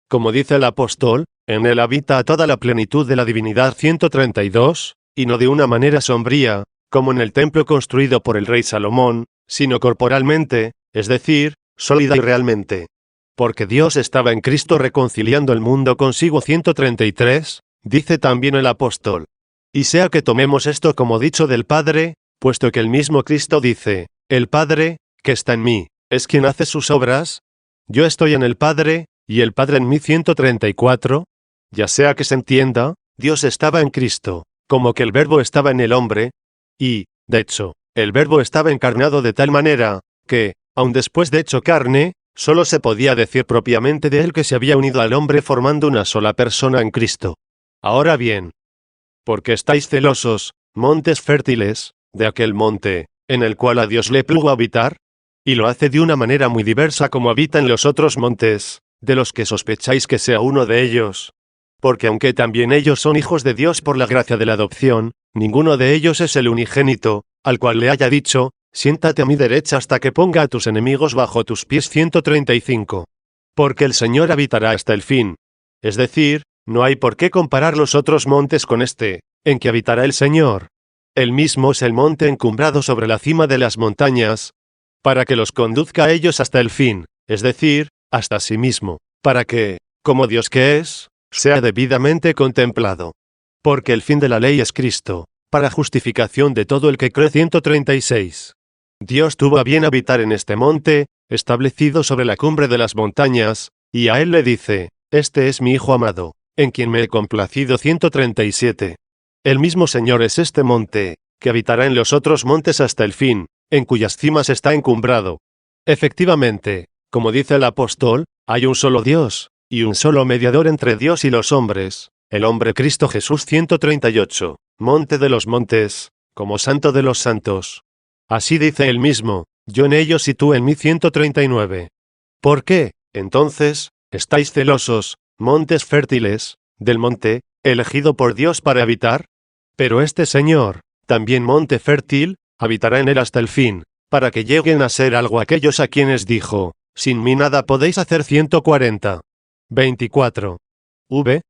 Como dice el apóstol, en él habita toda la plenitud de la divinidad. 132, y no de una manera sombría, como en el templo construido por el rey Salomón, sino corporalmente, es decir, sólida y realmente. Porque Dios estaba en Cristo reconciliando el mundo consigo. 133, dice también el apóstol. Y sea que tomemos esto como dicho del Padre, puesto que el mismo Cristo dice, el Padre, que está en mí, es quien hace sus obras, yo estoy en el Padre, y el Padre en mí. 134, ya sea que se entienda, Dios estaba en Cristo, como que el Verbo estaba en el hombre, y, de hecho, el Verbo estaba encarnado de tal manera, que, aun después de hecho carne, solo se podía decir propiamente de él que se había unido al hombre formando una sola persona en Cristo. Ahora bien, porque estáis celosos, montes fértiles, de aquel monte, en el cual a Dios le plugo habitar, y lo hace de una manera muy diversa como habita en los otros montes, de los que sospecháis que sea uno de ellos. Porque aunque también ellos son hijos de Dios por la gracia de la adopción, ninguno de ellos es el unigénito, al cual le haya dicho, siéntate a mi derecha hasta que ponga a tus enemigos bajo tus pies. 135. Porque el Señor habitará hasta el fin. Es decir, no hay por qué comparar los otros montes con este, en que habitará el Señor. Él mismo es el monte encumbrado sobre la cima de las montañas, para que los conduzca a ellos hasta el fin, es decir, hasta sí mismo, para que, como Dios que es, sea debidamente contemplado. Porque el fin de la ley es Cristo, para justificación de todo el que cree. 136. Dios tuvo a bien habitar en este monte, establecido sobre la cumbre de las montañas, y a él le dice, este es mi Hijo amado, en quien me he complacido. 137. El mismo Señor es este monte, que habitará en los otros montes hasta el fin, en cuyas cimas está encumbrado. Efectivamente, como dice el apóstol, hay un solo Dios, y un solo mediador entre Dios y los hombres, el hombre Cristo Jesús. 138. Monte de los montes, como santo de los santos. Así dice él mismo, yo en ellos y tú en mí. 139. ¿Por qué, entonces, estáis celosos, montes fértiles, del monte, elegido por Dios para habitar? Pero este Señor, también monte fértil, habitará en él hasta el fin, para que lleguen a ser algo aquellos a quienes dijo, sin mí nada podéis hacer. 140. 24. V.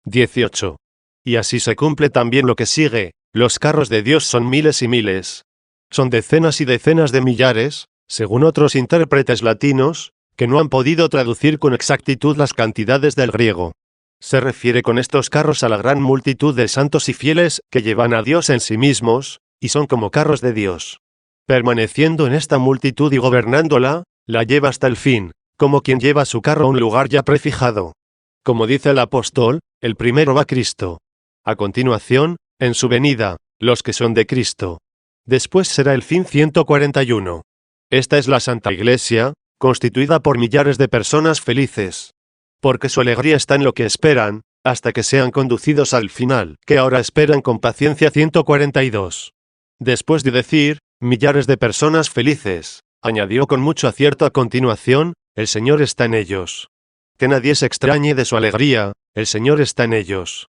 18. Y así se cumple también lo que sigue, los carros de Dios son miles y miles. Son decenas y decenas de millares, según otros intérpretes latinos, que no han podido traducir con exactitud las cantidades del griego. Se refiere con estos carros a la gran multitud de santos y fieles que llevan a Dios en sí mismos, y son como carros de Dios. Permaneciendo en esta multitud y gobernándola, la lleva hasta el fin, como quien lleva su carro a un lugar ya prefijado. Como dice el apóstol, el primero va Cristo. A continuación, en su venida, los que son de Cristo. Después será el fin. 141. Esta es la Santa Iglesia, constituida por millares de personas felices. Porque su alegría está en lo que esperan, hasta que sean conducidos al final, que ahora esperan con paciencia. 142. Después de decir, millares de personas felices, añadió con mucho acierto a continuación, el Señor está en ellos. Que nadie se extrañe de su alegría, el Señor está en ellos.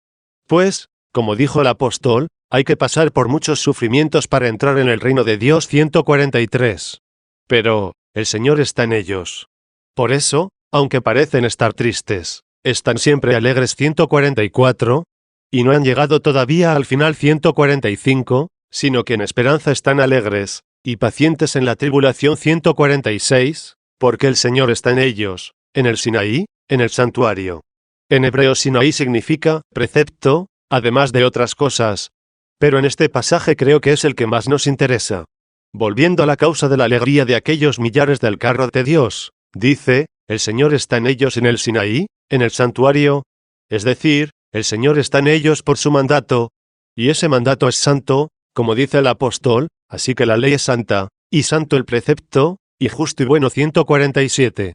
Pues, como dijo el apóstol, hay que pasar por muchos sufrimientos para entrar en el reino de Dios. 143. Pero, el Señor está en ellos. Por eso, aunque parecen estar tristes, están siempre alegres. 144. Y no han llegado todavía al final. 145, sino que en esperanza están alegres, y pacientes en la tribulación. 146, porque el Señor está en ellos, en el Sinaí, en el santuario. En hebreo Sinaí significa precepto, además de otras cosas. Pero en este pasaje creo que es el que más nos interesa. Volviendo a la causa de la alegría de aquellos millares del carro de Dios, dice, el Señor está en ellos en el Sinaí, en el santuario, es decir, el Señor está en ellos por su mandato, y ese mandato es santo, Como dice el apóstol, así que la ley es santa, y santo el precepto, y justo y bueno 147.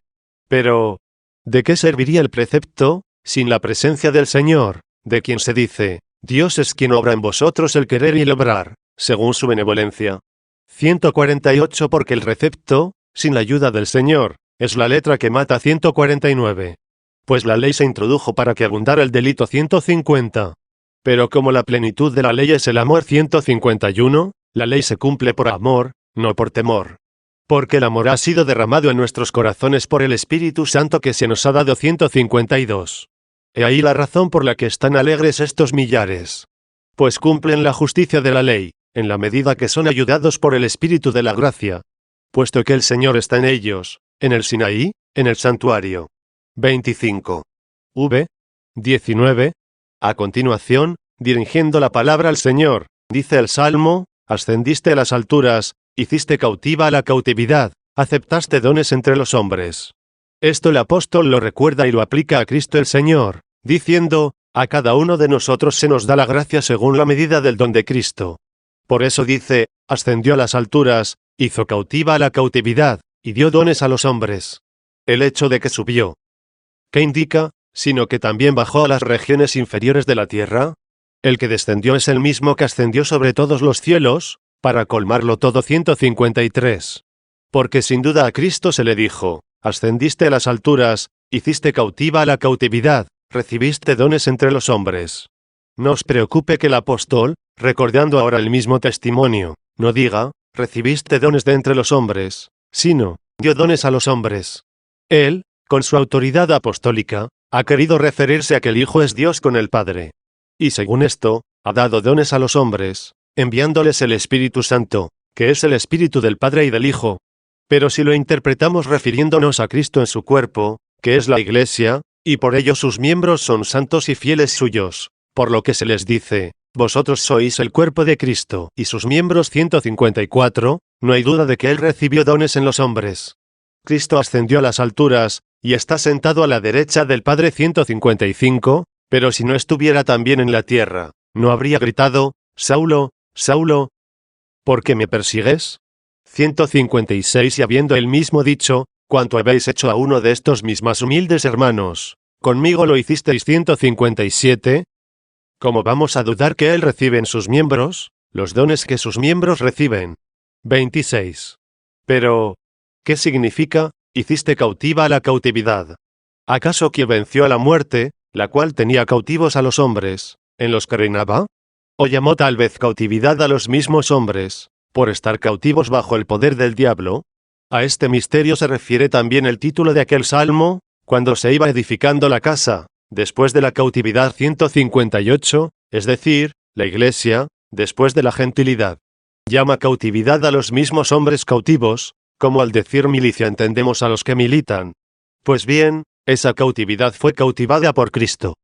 Pero, ¿de qué serviría el precepto, sin la presencia del Señor, de quien se dice, Dios es quien obra en vosotros el querer y el obrar, según su benevolencia? 148 Porque el recepto, sin la ayuda del Señor, es la letra que mata. 149. Pues la ley se introdujo para que abundara el delito. 150. Pero como la plenitud de la ley es el amor. 151, la ley se cumple por amor, no por temor. Porque el amor ha sido derramado en nuestros corazones por el Espíritu Santo que se nos ha dado. 152. He ahí la razón por la que están alegres estos millares. Pues cumplen la justicia de la ley, en la medida que son ayudados por el Espíritu de la gracia. Puesto que el Señor está en ellos, en el Sinaí, en el santuario. 25. 19. A continuación, dirigiendo la palabra al Señor, dice el Salmo, ascendiste a las alturas, hiciste cautiva a la cautividad, aceptaste dones entre los hombres. Esto el apóstol lo recuerda y lo aplica a Cristo el Señor, diciendo, a cada uno de nosotros se nos da la gracia según la medida del don de Cristo. Por eso dice, ascendió a las alturas, hizo cautiva a la cautividad, y dio dones a los hombres. El hecho de que subió, ¿qué indica? Sino que también bajó a las regiones inferiores de la tierra. El que descendió es el mismo que ascendió sobre todos los cielos, para colmarlo todo. 153. Porque sin duda a Cristo se le dijo, ascendiste a las alturas, hiciste cautiva a la cautividad, recibiste dones entre los hombres. No os preocupe que el apóstol, recordando ahora el mismo testimonio, no diga, recibiste dones de entre los hombres, sino, dio dones a los hombres. Él, con su autoridad apostólica, ha querido referirse a que el Hijo es Dios con el Padre. Y según esto, ha dado dones a los hombres, enviándoles el Espíritu Santo, que es el Espíritu del Padre y del Hijo. Pero si lo interpretamos refiriéndonos a Cristo en su cuerpo, que es la Iglesia, y por ello sus miembros son santos y fieles suyos, por lo que se les dice, vosotros sois el cuerpo de Cristo, y sus miembros. 154, no hay duda de que Él recibió dones en los hombres. Cristo ascendió a las alturas, y está sentado a la derecha del Padre. 155, pero si no estuviera también en la tierra, no habría gritado, Saulo, Saulo, ¿por qué me persigues? 156 Y habiendo él mismo dicho, cuanto habéis hecho a uno de estos mis más humildes hermanos, conmigo lo hicisteis. 157. ¿Cómo vamos a dudar que él recibe en sus miembros los dones que sus miembros reciben? 26. Pero, ¿qué significa, hiciste cautiva a la cautividad? ¿Acaso quien venció a la muerte, la cual tenía cautivos a los hombres, en los que reinaba? ¿O llamó tal vez cautividad a los mismos hombres, por estar cautivos bajo el poder del diablo? A este misterio se refiere también el título de aquel salmo, cuando se iba edificando la casa, después de la cautividad. 158, es decir, la Iglesia, después de la gentilidad. Llama cautividad a los mismos hombres cautivos, como al decir milicia entendemos a los que militan. Pues bien, esa cautividad fue cautivada por Cristo.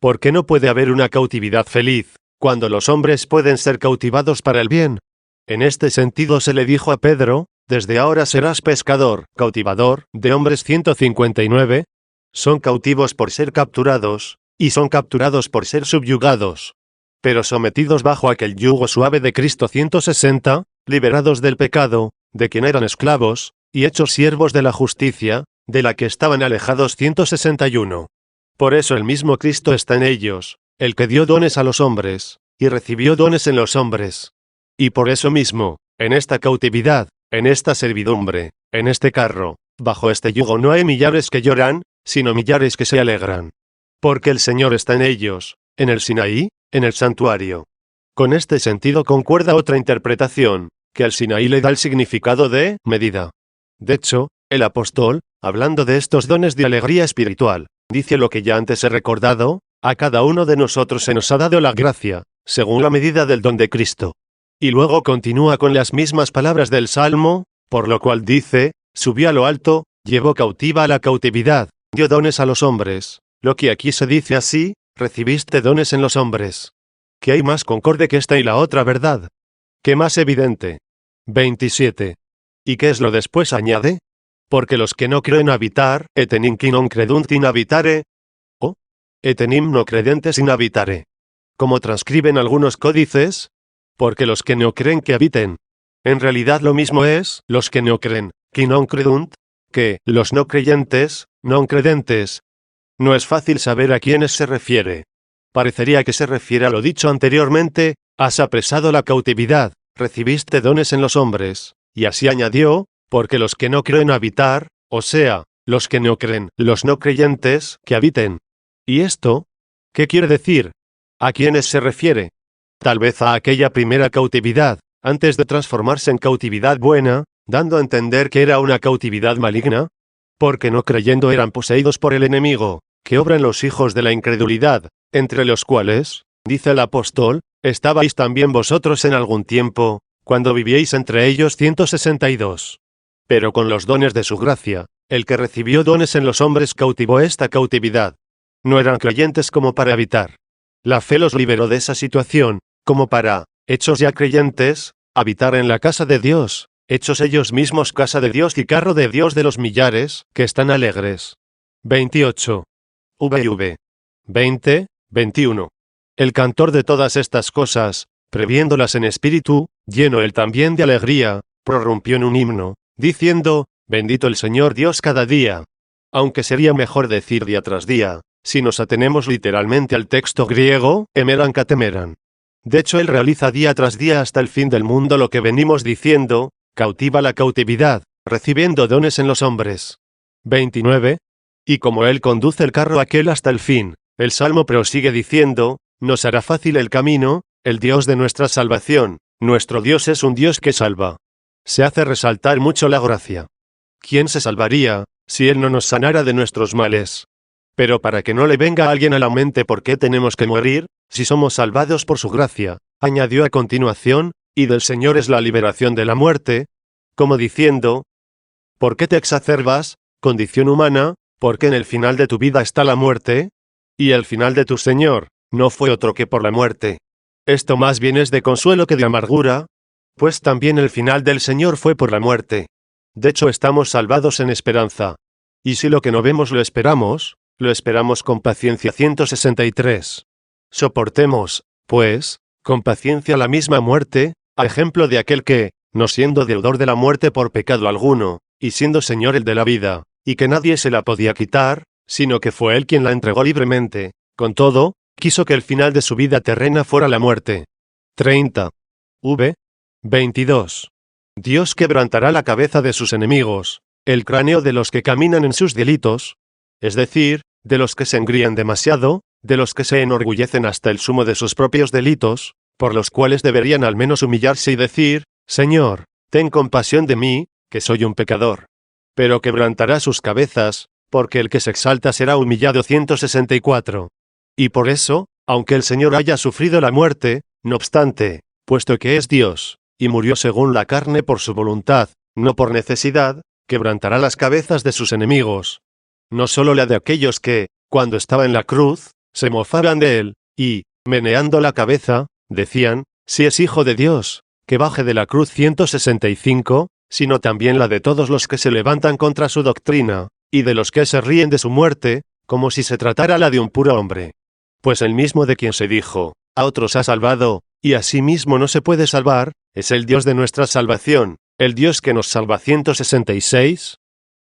¿Por qué no puede haber una cautividad feliz, cuando los hombres pueden ser cautivados para el bien? En este sentido se le dijo a Pedro, desde ahora serás pescador, cautivador, de hombres. 159. Son cautivos por ser capturados, y son capturados por ser subyugados. Pero sometidos bajo aquel yugo suave de Cristo. 160. Liberados del pecado, de quien eran esclavos, y hechos siervos de la justicia, de la que estaban alejados. 161. Por eso el mismo Cristo está en ellos, el que dio dones a los hombres, y recibió dones en los hombres. Y por eso mismo, en esta cautividad, en esta servidumbre, en este carro, bajo este yugo no hay millares que lloran, sino millares que se alegran. Porque el Señor está en ellos, en el Sinaí, en el santuario. Con este sentido concuerda otra interpretación, que al Sinaí le da el significado de medida. De hecho, el apóstol, hablando de estos dones de alegría espiritual, dice lo que ya antes he recordado, a cada uno de nosotros se nos ha dado la gracia, según la medida del don de Cristo. Y luego continúa con las mismas palabras del Salmo, por lo cual dice, subió a lo alto, llevó cautiva a la cautividad, dio dones a los hombres, lo que aquí se dice así, recibiste dones en los hombres. ¿Qué hay más concorde que esta y la otra verdad? ¿Qué más evidente? 27. ¿Y qué es lo después añade? Porque los que no creen habitar, etenim qui non credunt in habitare, o etenim no credentes in habitare. Como transcriben algunos códices, porque los que no creen que habiten. En realidad lo mismo es, los que no creen, qui non credunt, que, los no creyentes, non credentes. No es fácil saber a quiénes se refiere. Parecería que se refiere a lo dicho anteriormente, has apresado la cautividad, recibiste dones en los hombres, y así añadió, porque los que no creen habitar, o sea, los que no creen, los no creyentes, que habiten. ¿Y esto? ¿Qué quiere decir? ¿A quiénes se refiere? Tal vez a aquella primera cautividad, antes de transformarse en cautividad buena, dando a entender que era una cautividad maligna, porque no creyendo eran poseídos por el enemigo, que obra en los hijos de la incredulidad, entre los cuales, dice el apóstol, estabais también vosotros en algún tiempo, cuando vivíais entre ellos 162. Pero con los dones de su gracia, el que recibió dones en los hombres cautivó esta cautividad. No eran creyentes como para habitar. La fe los liberó de esa situación, como para, hechos ya creyentes, habitar en la casa de Dios, hechos ellos mismos casa de Dios y carro de Dios de los millares, que están alegres. 28. VV. 20, 21. El cantor de todas estas cosas, previéndolas en espíritu, lleno él también de alegría, prorrumpió en un himno, diciendo, bendito el Señor Dios cada día. Aunque sería mejor decir día tras día, si nos atenemos literalmente al texto griego, emeran catemeran. De hecho él realiza día tras día hasta el fin del mundo lo que venimos diciendo, cautiva la cautividad, recibiendo dones en los hombres. 29. Y como él conduce el carro aquel hasta el fin, el Salmo prosigue diciendo, nos hará fácil el camino, el Dios de nuestra salvación, nuestro Dios es un Dios que salva. Se hace resaltar mucho la gracia. ¿Quién se salvaría, si Él no nos sanara de nuestros males? Pero para que no le venga a alguien a la mente por qué tenemos que morir, si somos salvados por su gracia, añadió a continuación, y del Señor es la liberación de la muerte, como diciendo, ¿por qué te exacerbas, condición humana, porque en el final de tu vida está la muerte? Y el final de tu Señor, no fue otro que por la muerte. Esto más bien es de consuelo que de amargura, pues también el final del Señor fue por la muerte. De hecho estamos salvados en esperanza. Y si lo que no vemos lo esperamos con paciencia. 163. Soportemos, pues, con paciencia la misma muerte, a ejemplo de aquel que, no siendo deudor de la muerte por pecado alguno, y siendo Señor el de la vida, y que nadie se la podía quitar, sino que fue Él quien la entregó libremente, con todo, quiso que el final de su vida terrena fuera la muerte. 30. V. 22. Dios quebrantará la cabeza de sus enemigos, el cráneo de los que caminan en sus delitos, es decir, de los que se engrían demasiado, de los que se enorgullecen hasta el sumo de sus propios delitos, por los cuales deberían al menos humillarse y decir, Señor, ten compasión de mí, que soy un pecador. Pero quebrantará sus cabezas, porque el que se exalta será humillado. 164. Y por eso, aunque el Señor haya sufrido la muerte, no obstante, puesto que es Dios, y murió según la carne por su voluntad, no por necesidad, quebrantará las cabezas de sus enemigos. No solo la de aquellos que, cuando estaba en la cruz, se mofaban de él, y, meneando la cabeza, decían, si es hijo de Dios, que baje de la cruz. 165, sino también la de todos los que se levantan contra su doctrina, y de los que se ríen de su muerte, como si se tratara la de un puro hombre. Pues el mismo de quien se dijo, a otros ha salvado, y a sí mismo no se puede salvar, es el Dios de nuestra salvación, el Dios que nos salva. 166.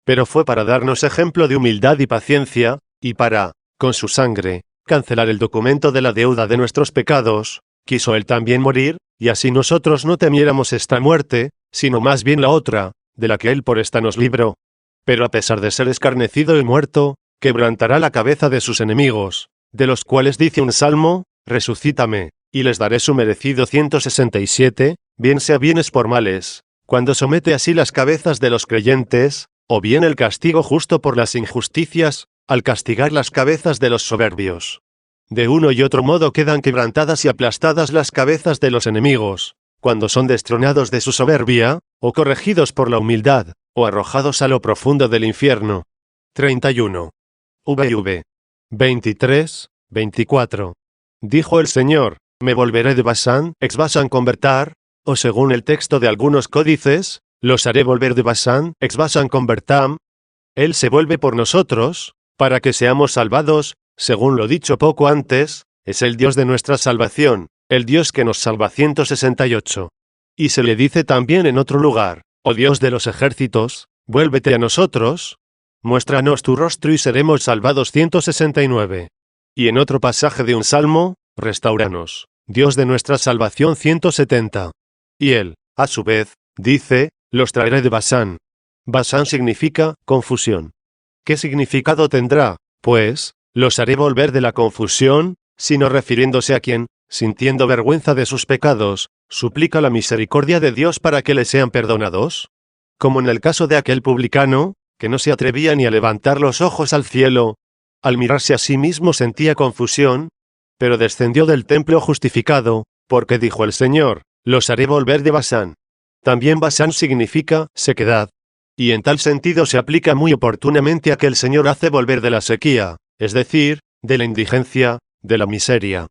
Pero fue para darnos ejemplo de humildad y paciencia, y para, con su sangre, cancelar el documento de la deuda de nuestros pecados, quiso Él también morir, y así nosotros no temiéramos esta muerte, sino más bien la otra, de la que Él por esta nos libró. Pero a pesar de ser escarnecido y muerto, quebrantará la cabeza de sus enemigos, de los cuales dice un salmo, resucítame, y les daré su merecido. 167, bien sea bienes por males, cuando somete así las cabezas de los creyentes, o bien el castigo justo por las injusticias, al castigar las cabezas de los soberbios. De uno y otro modo quedan quebrantadas y aplastadas las cabezas de los enemigos, cuando son destronados de su soberbia, o corregidos por la humildad, o arrojados a lo profundo del infierno. 31. VV. 23, 24. Dijo el Señor, me volveré de Basán, ex Basán convertar, o según el texto de algunos códices, los haré volver de Basán, ex Basán convertam. Él se vuelve por nosotros, para que seamos salvados, según lo dicho poco antes, es el Dios de nuestra salvación, el Dios que nos salva 168. Y se le dice también en otro lugar, oh Dios de los ejércitos, vuélvete a nosotros, muéstranos tu rostro y seremos salvados 169. Y en otro pasaje de un salmo, restauranos, Dios de nuestra salvación 170. Y él, a su vez, dice, los traeré de Basán. Basán significa confusión. ¿Qué significado tendrá? Pues, los haré volver de la confusión, sino refiriéndose a quien, sintiendo vergüenza de sus pecados, suplica la misericordia de Dios para que le sean perdonados. Como en el caso de aquel publicano, que no se atrevía ni a levantar los ojos al cielo. Al mirarse a sí mismo sentía confusión, pero descendió del templo justificado, porque dijo el Señor, los haré volver de Basán. También Basán significa sequedad. Y en tal sentido se aplica muy oportunamente a que el Señor hace volver de la sequía, es decir, de la indigencia, de la miseria.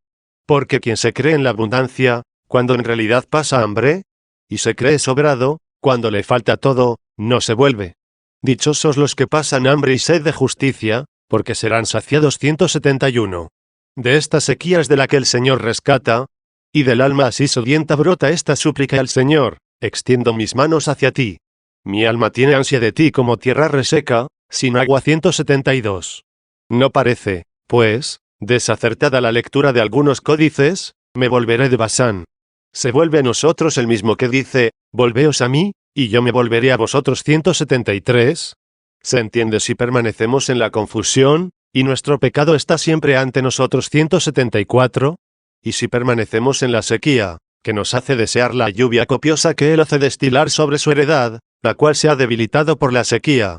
Porque quien se cree en la abundancia, cuando en realidad pasa hambre, y se cree sobrado, cuando le falta todo, no se vuelve. Dichosos los que pasan hambre y sed de justicia, porque serán saciados 171. De esta sequía es de la que el Señor rescata, y del alma así sedienta brota esta súplica al Señor, extiendo mis manos hacia ti. Mi alma tiene ansia de ti como tierra reseca, sin agua 172. No parece, pues, desacertada la lectura de algunos códices, me volveré de Basán. Se vuelve a nosotros el mismo que dice, volveos a mí, y yo me volveré a vosotros 173. Se entiende si permanecemos en la confusión, y nuestro pecado está siempre ante nosotros 174, y si permanecemos en la sequía, que nos hace desear la lluvia copiosa que Él hace destilar sobre su heredad, la cual se ha debilitado por la sequía.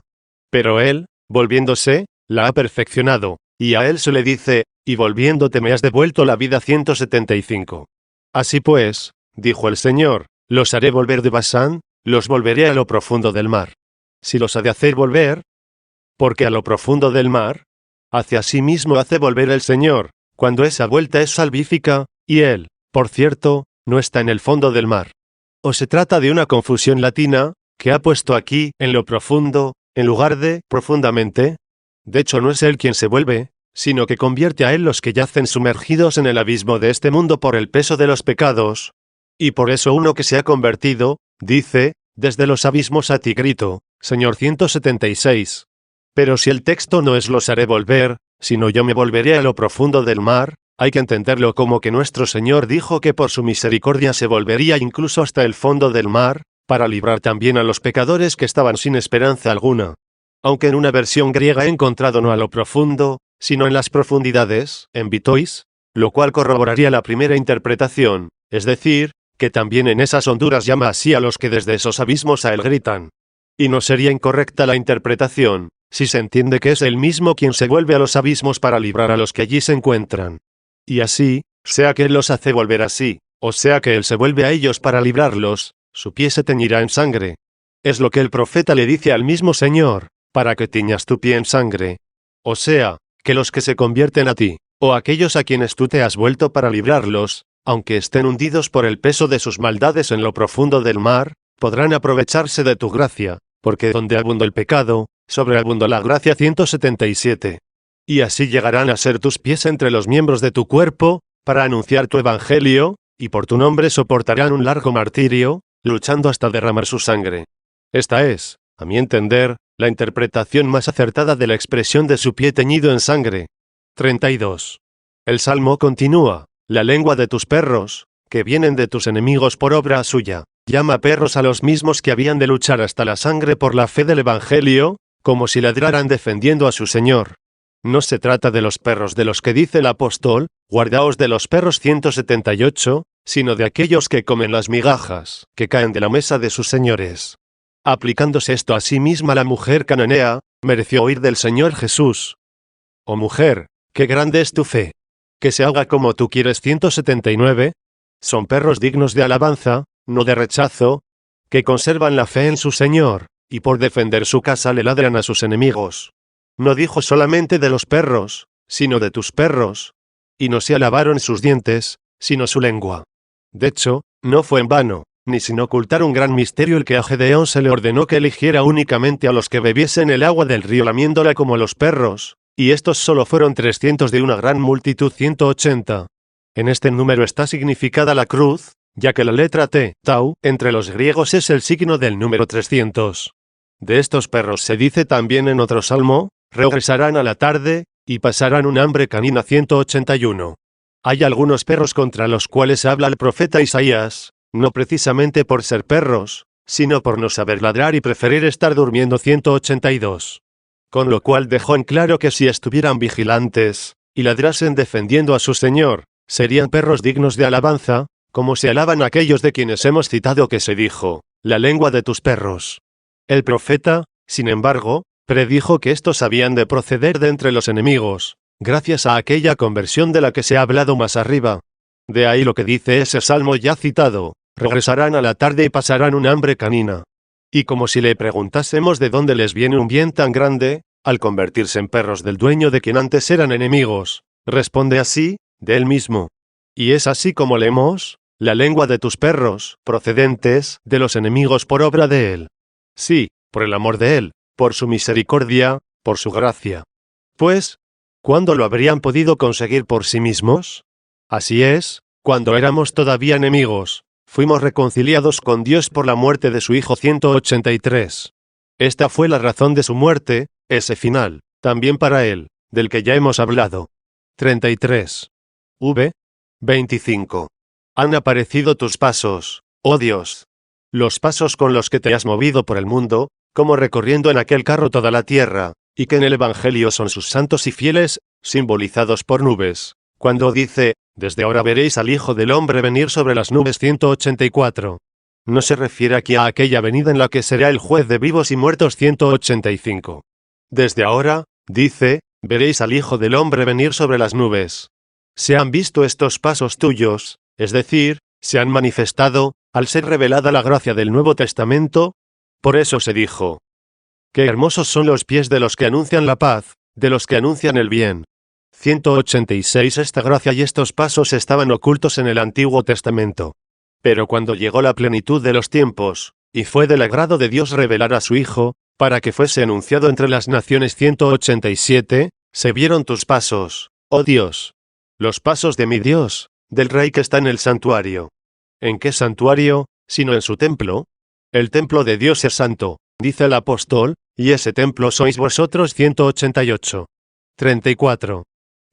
Pero Él, volviéndose, la ha perfeccionado, y a Él se le dice, y volviéndote me has devuelto la vida 175. Así pues, dijo el Señor, los haré volver de Basán, los volveré a lo profundo del mar. Si los ha de hacer volver, porque a lo profundo del mar, hacia sí mismo hace volver el Señor, cuando esa vuelta es salvífica, y Él, por cierto, no está en el fondo del mar. O se trata de una confusión latina, que ha puesto aquí, en lo profundo, en lugar de profundamente. De hecho no es Él quien se vuelve, sino que convierte a Él los que yacen sumergidos en el abismo de este mundo por el peso de los pecados. Y por eso uno que se ha convertido, dice, desde los abismos a ti grito, Señor 176. Pero si el texto no es los haré volver, sino yo me volveré a lo profundo del mar, hay que entenderlo como que nuestro Señor dijo que por su misericordia se volvería incluso hasta el fondo del mar, para librar también a los pecadores que estaban sin esperanza alguna. Aunque en una versión griega he encontrado no a lo profundo, sino en las profundidades, en bitois, lo cual corroboraría la primera interpretación, es decir, que también en esas honduras llama así a los que desde esos abismos a él gritan. Y no sería incorrecta la interpretación, si se entiende que es él mismo quien se vuelve a los abismos para librar a los que allí se encuentran. Y así, sea que él los hace volver así, o sea que él se vuelve a ellos para librarlos, su pie se teñirá en sangre. Es lo que el profeta le dice al mismo Señor, para que tiñas tu pie en sangre. O sea, que los que se convierten a ti, o aquellos a quienes tú te has vuelto para librarlos, aunque estén hundidos por el peso de sus maldades en lo profundo del mar, podrán aprovecharse de tu gracia, porque donde abundó el pecado, sobreabundó la gracia 177. Y así llegarán a ser tus pies entre los miembros de tu cuerpo, para anunciar tu evangelio, y por tu nombre soportarán un largo martirio, luchando hasta derramar su sangre. Esta es, a mi entender, la interpretación más acertada de la expresión de su pie teñido en sangre. 32. El Salmo continúa, la lengua de tus perros, que vienen de tus enemigos por obra suya, llama perros a los mismos que habían de luchar hasta la sangre por la fe del Evangelio, como si ladraran defendiendo a su Señor. No se trata de los perros de los que dice el apóstol, guardaos de los perros 178, sino de aquellos que comen las migajas, que caen de la mesa de sus señores. Aplicándose esto a sí misma la mujer cananea, mereció oír del Señor Jesús: oh mujer, qué grande es tu fe. Que se haga como tú quieres 179. Son perros dignos de alabanza, no de rechazo, que conservan la fe en su Señor, y por defender su casa le ladran a sus enemigos. No dijo solamente de los perros, sino de tus perros. Y no se alabaron sus dientes, sino su lengua. De hecho, no fue en vano, ni sin ocultar un gran misterio el que a Gedeón se le ordenó que eligiera únicamente a los que bebiesen el agua del río lamiéndola como los perros, y estos solo fueron 300 de una gran multitud 180. En este número está significada la cruz, ya que la letra T, tau, entre los griegos es el signo del número 300. De estos perros se dice también en otro salmo, regresarán a la tarde, y pasarán un hambre canina 181. Hay algunos perros contra los cuales habla el profeta Isaías, no precisamente por ser perros, sino por no saber ladrar y preferir estar durmiendo 182. Con lo cual dejó en claro que si estuvieran vigilantes, y ladrasen defendiendo a su Señor, serían perros dignos de alabanza, como se alaban aquellos de quienes hemos citado que se dijo, la lengua de tus perros. El profeta, sin embargo, predijo que estos habían de proceder de entre los enemigos, gracias a aquella conversión de la que se ha hablado más arriba. De ahí lo que dice ese salmo ya citado, regresarán a la tarde y pasarán un hambre canina. Y como si le preguntásemos de dónde les viene un bien tan grande, al convertirse en perros del dueño de quien antes eran enemigos, responde así, de él mismo. Y es así como leemos, la lengua de tus perros, procedentes de los enemigos por obra de él. Sí, por el amor de él, por su misericordia, por su gracia. Pues, ¿cuándo lo habrían podido conseguir por sí mismos? Así es, cuando éramos todavía enemigos, fuimos reconciliados con Dios por la muerte de su Hijo 183. Esta fue la razón de su muerte, ese final, también para él, del que ya hemos hablado. 33. V. 25. Han aparecido tus pasos, oh Dios. Los pasos con los que te has movido por el mundo, como recorriendo en aquel carro toda la tierra, y que en el Evangelio son sus santos y fieles, simbolizados por nubes. Cuando dice, desde ahora veréis al Hijo del Hombre venir sobre las nubes 184. No se refiere aquí a aquella venida en la que será el juez de vivos y muertos 185. Desde ahora, dice, veréis al Hijo del Hombre venir sobre las nubes. Se han visto estos pasos tuyos, es decir, se han manifestado, al ser revelada la gracia del Nuevo Testamento. Por eso se dijo, qué hermosos son los pies de los que anuncian la paz, de los que anuncian el bien. 186. Esta gracia y estos pasos estaban ocultos en el Antiguo Testamento. Pero cuando llegó la plenitud de los tiempos, y fue del agrado de Dios revelar a su Hijo, para que fuese anunciado entre las naciones 187, se vieron tus pasos, oh Dios. Los pasos de mi Dios, del Rey que está en el santuario. ¿En qué santuario, sino en su templo? El templo de Dios es santo, dice el apóstol, y ese templo sois vosotros 188. 34.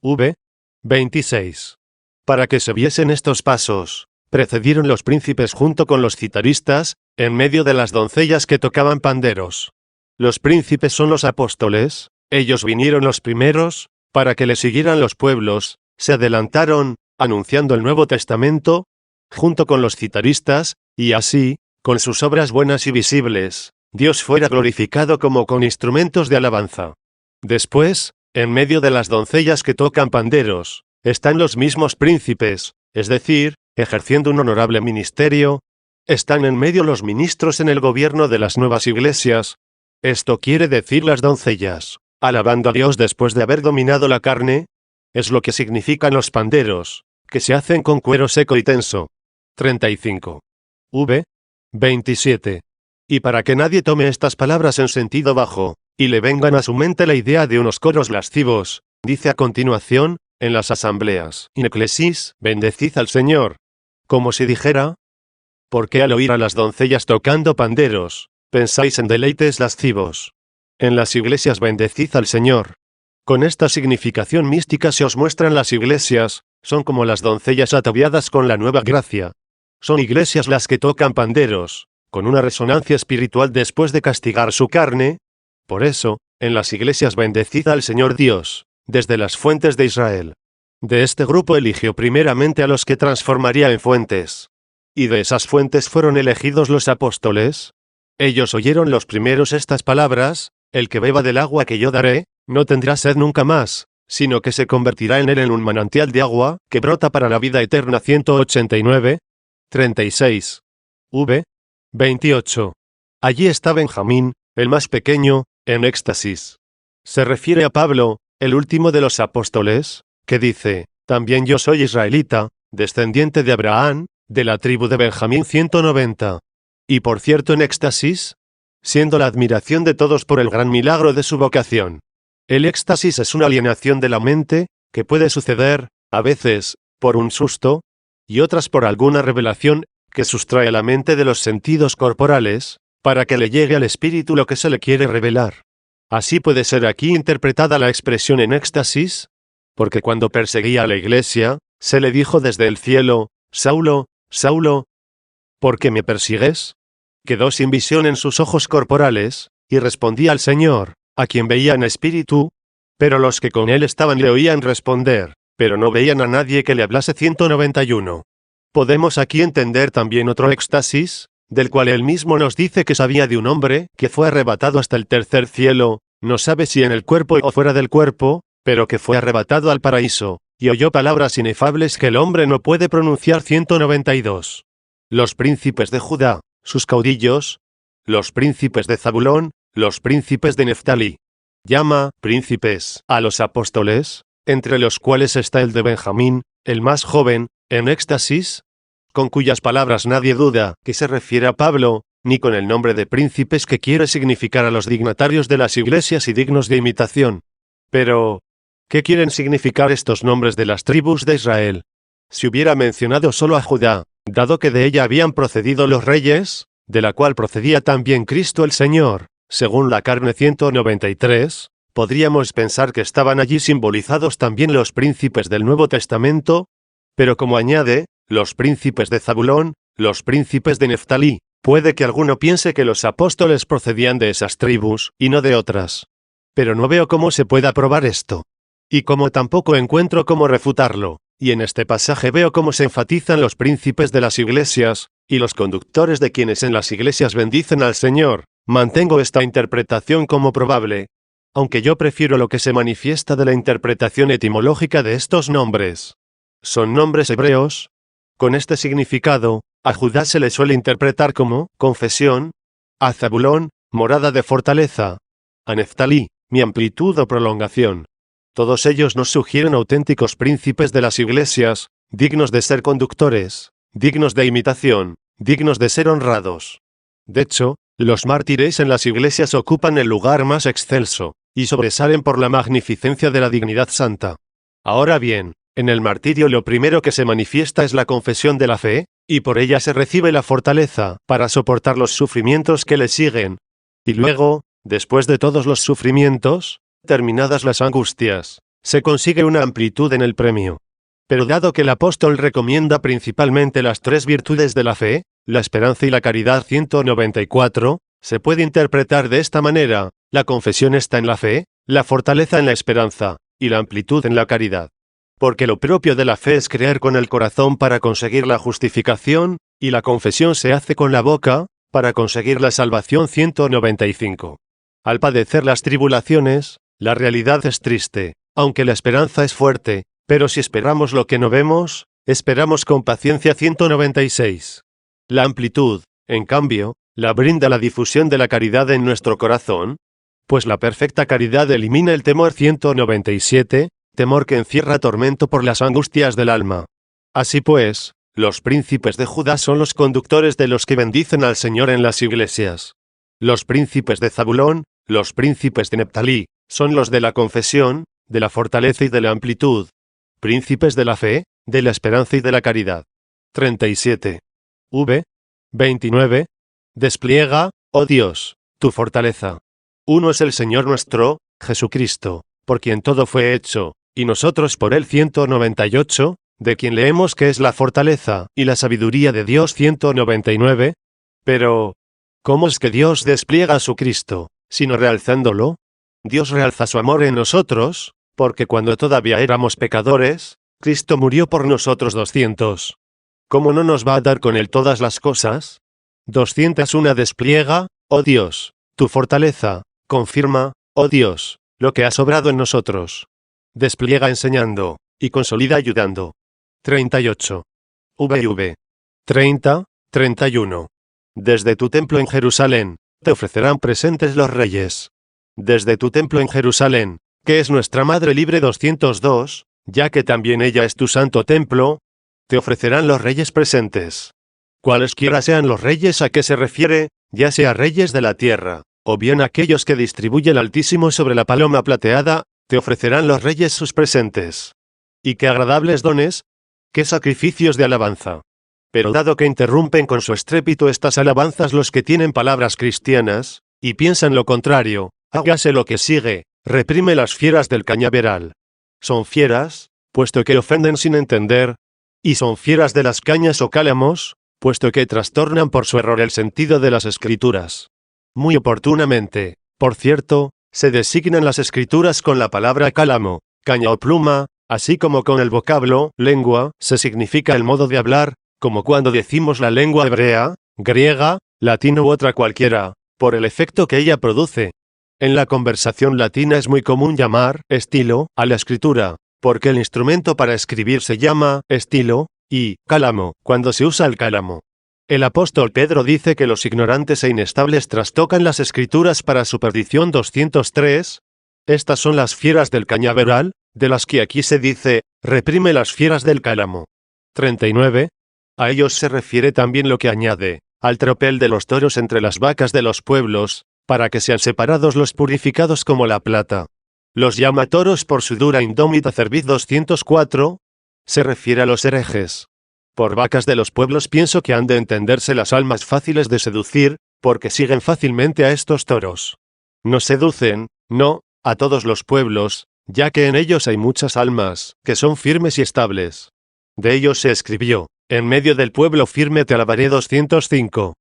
V. 26. Para que se viesen estos pasos, precedieron los príncipes junto con los citaristas, en medio de las doncellas que tocaban panderos. Los príncipes son los apóstoles, ellos vinieron los primeros, para que le siguieran los pueblos, se adelantaron, anunciando el Nuevo Testamento, junto con los citaristas, y así, con sus obras buenas y visibles, Dios fuera glorificado como con instrumentos de alabanza. Después, en medio de las doncellas que tocan panderos, están los mismos príncipes, es decir, ejerciendo un honorable ministerio. Están en medio los ministros en el gobierno de las nuevas iglesias. Esto quiere decir las doncellas, alabando a Dios después de haber dominado la carne. Es lo que significan los panderos, que se hacen con cuero seco y tenso. 35. V. 27. Y para que nadie tome estas palabras en sentido bajo, y le vengan a su mente la idea de unos coros lascivos, dice a continuación, en las asambleas, in ecclesis, bendecid al Señor. Como si dijera, ¿por qué al oír a las doncellas tocando panderos, pensáis en deleites lascivos? En las iglesias bendecid al Señor. Con esta significación mística se os muestran las iglesias, son como las doncellas ataviadas con la nueva gracia. Son iglesias las que tocan panderos, con una resonancia espiritual después de castigar su carne. Por eso, en las iglesias bendecid al Señor Dios, desde las fuentes de Israel. De este grupo eligió primeramente a los que transformaría en fuentes. Y de esas fuentes fueron elegidos los apóstoles. Ellos oyeron los primeros estas palabras, el que beba del agua que yo daré, no tendrá sed nunca más, sino que se convertirá en él en un manantial de agua, que brota para la vida eterna 189. 36. V. 28. Allí está Benjamín, el más pequeño, en éxtasis. Se refiere a Pablo, el último de los apóstoles, que dice, también yo soy israelita, descendiente de Abraham, de la tribu de Benjamín 190. Y por cierto en éxtasis, siendo la admiración de todos por el gran milagro de su vocación. El éxtasis es una alienación de la mente, que puede suceder, a veces, por un susto, y otras por alguna revelación que sustrae a la mente de los sentidos corporales, para que le llegue al espíritu lo que se le quiere revelar. Así puede ser aquí interpretada la expresión en éxtasis, porque cuando perseguía a la iglesia, se le dijo desde el cielo: Saulo, Saulo, ¿por qué me persigues? Quedó sin visión en sus ojos corporales, y respondía al Señor, a quien veía en espíritu, pero los que con él estaban le oían responder, pero no veían a nadie que le hablase. 191. Podemos aquí entender también otro éxtasis, del cual él mismo nos dice que sabía de un hombre que fue arrebatado hasta el tercer cielo, no sabe si en el cuerpo o fuera del cuerpo, pero que fue arrebatado al paraíso, y oyó palabras inefables que el hombre no puede pronunciar. 192. Los príncipes de Judá, sus caudillos, los príncipes de Zabulón, los príncipes de Neftalí. Llama príncipes a los apóstoles, entre los cuales está el de Benjamín, el más joven, en éxtasis, con cuyas palabras nadie duda que se refiere a Pablo, ni con el nombre de príncipes que quiere significar a los dignatarios de las iglesias y dignos de imitación. Pero, ¿qué quieren significar estos nombres de las tribus de Israel? Si hubiera mencionado solo a Judá, dado que de ella habían procedido los reyes, de la cual procedía también Cristo el Señor, según la carne. 193, podríamos pensar que estaban allí simbolizados también los príncipes del Nuevo Testamento, pero como añade, los príncipes de Zabulón, los príncipes de Neftalí, puede que alguno piense que los apóstoles procedían de esas tribus, y no de otras. Pero no veo cómo se pueda probar esto. Y como tampoco encuentro cómo refutarlo, y en este pasaje veo cómo se enfatizan los príncipes de las iglesias, y los conductores de quienes en las iglesias bendicen al Señor, mantengo esta interpretación como probable, aunque yo prefiero lo que se manifiesta de la interpretación etimológica de estos nombres. Son nombres hebreos. Con este significado, a Judá se le suele interpretar como confesión, a Zabulón, morada de fortaleza, a Neftalí, mi amplitud o prolongación. Todos ellos nos sugieren auténticos príncipes de las iglesias, dignos de ser conductores, dignos de imitación, dignos de ser honrados. De hecho, los mártires en las iglesias ocupan el lugar más excelso, y sobresalen por la magnificencia de la dignidad santa. Ahora bien, en el martirio lo primero que se manifiesta es la confesión de la fe, y por ella se recibe la fortaleza para soportar los sufrimientos que le siguen. Y luego, después de todos los sufrimientos, terminadas las angustias, se consigue una amplitud en el premio. Pero dado que el apóstol recomienda principalmente las tres virtudes de la fe, la esperanza y la caridad. 194, se puede interpretar de esta manera: la confesión está en la fe, la fortaleza en la esperanza, y la amplitud en la caridad. Porque lo propio de la fe es creer con el corazón para conseguir la justificación, y la confesión se hace con la boca, para conseguir la salvación. 195. Al padecer las tribulaciones, la realidad es triste, aunque la esperanza es fuerte, pero si esperamos lo que no vemos, esperamos con paciencia. 196. La amplitud, en cambio, la brinda la difusión de la caridad en nuestro corazón, pues la perfecta caridad elimina el temor. 197, temor que encierra tormento por las angustias del alma. Así pues, los príncipes de Judá son los conductores de los que bendicen al Señor en las iglesias. Los príncipes de Zabulón, los príncipes de Neftalí, son los de la confesión, de la fortaleza y de la amplitud. Príncipes de la fe, de la esperanza y de la caridad. 37. 29. Despliega, oh Dios, tu fortaleza. Uno es el Señor nuestro, Jesucristo, por quien todo fue hecho, y nosotros por él. 198, de quien leemos que es la fortaleza y la sabiduría de Dios. 199. Pero, ¿cómo es que Dios despliega a su Cristo, sino realzándolo? Dios realza su amor en nosotros, porque cuando todavía éramos pecadores, Cristo murió por nosotros. 200. ¿Cómo no nos va a dar con él todas las cosas? 201. Despliega, oh Dios, tu fortaleza, confirma, oh Dios, lo que ha sobrado en nosotros. Despliega enseñando, y consolida ayudando. 38. 30, 31. Desde tu templo en Jerusalén, te ofrecerán presentes los reyes. Desde tu templo en Jerusalén, que es nuestra Madre libre. 202, ya que también ella es tu santo templo, te ofrecerán los reyes presentes. Cualesquiera sean los reyes a que se refiere, ya sea reyes de la tierra, o bien aquellos que distribuye el Altísimo sobre la paloma plateada, te ofrecerán los reyes sus presentes. Y qué agradables dones, ¿qué sacrificios de alabanza? Pero dado que interrumpen con su estrépito estas alabanzas los que tienen palabras cristianas, y piensan lo contrario, hágase lo que sigue, reprime las fieras del cañaveral. Son fieras, puesto que ofenden sin entender, y son fieras de las cañas o cálamos, puesto que trastornan por su error el sentido de las escrituras. Muy oportunamente, por cierto, se designan las escrituras con la palabra cálamo, caña o pluma, así como con el vocablo lengua, se significa el modo de hablar, como cuando decimos la lengua hebrea, griega, latina u otra cualquiera, por el efecto que ella produce. En la conversación latina es muy común llamar estilo a la escritura, porque el instrumento para escribir se llama estilo, y cálamo, cuando se usa el cálamo. El apóstol Pedro dice que los ignorantes e inestables trastocan las escrituras para su perdición 203. Estas son las fieras del cañaveral, de las que aquí se dice, reprime las fieras del cálamo. 39. A ellos se refiere también lo que añade, al tropel de los toros entre las vacas de los pueblos, para que sean separados los purificados como la plata. Los llama toros por su dura indómita cerviz 204. Se refiere a los herejes. Por vacas de los pueblos pienso que han de entenderse las almas fáciles de seducir, porque siguen fácilmente a estos toros. No seducen, no, a todos los pueblos, ya que en ellos hay muchas almas, que son firmes y estables. De ellos se escribió, en medio del pueblo firme te alabaré 205.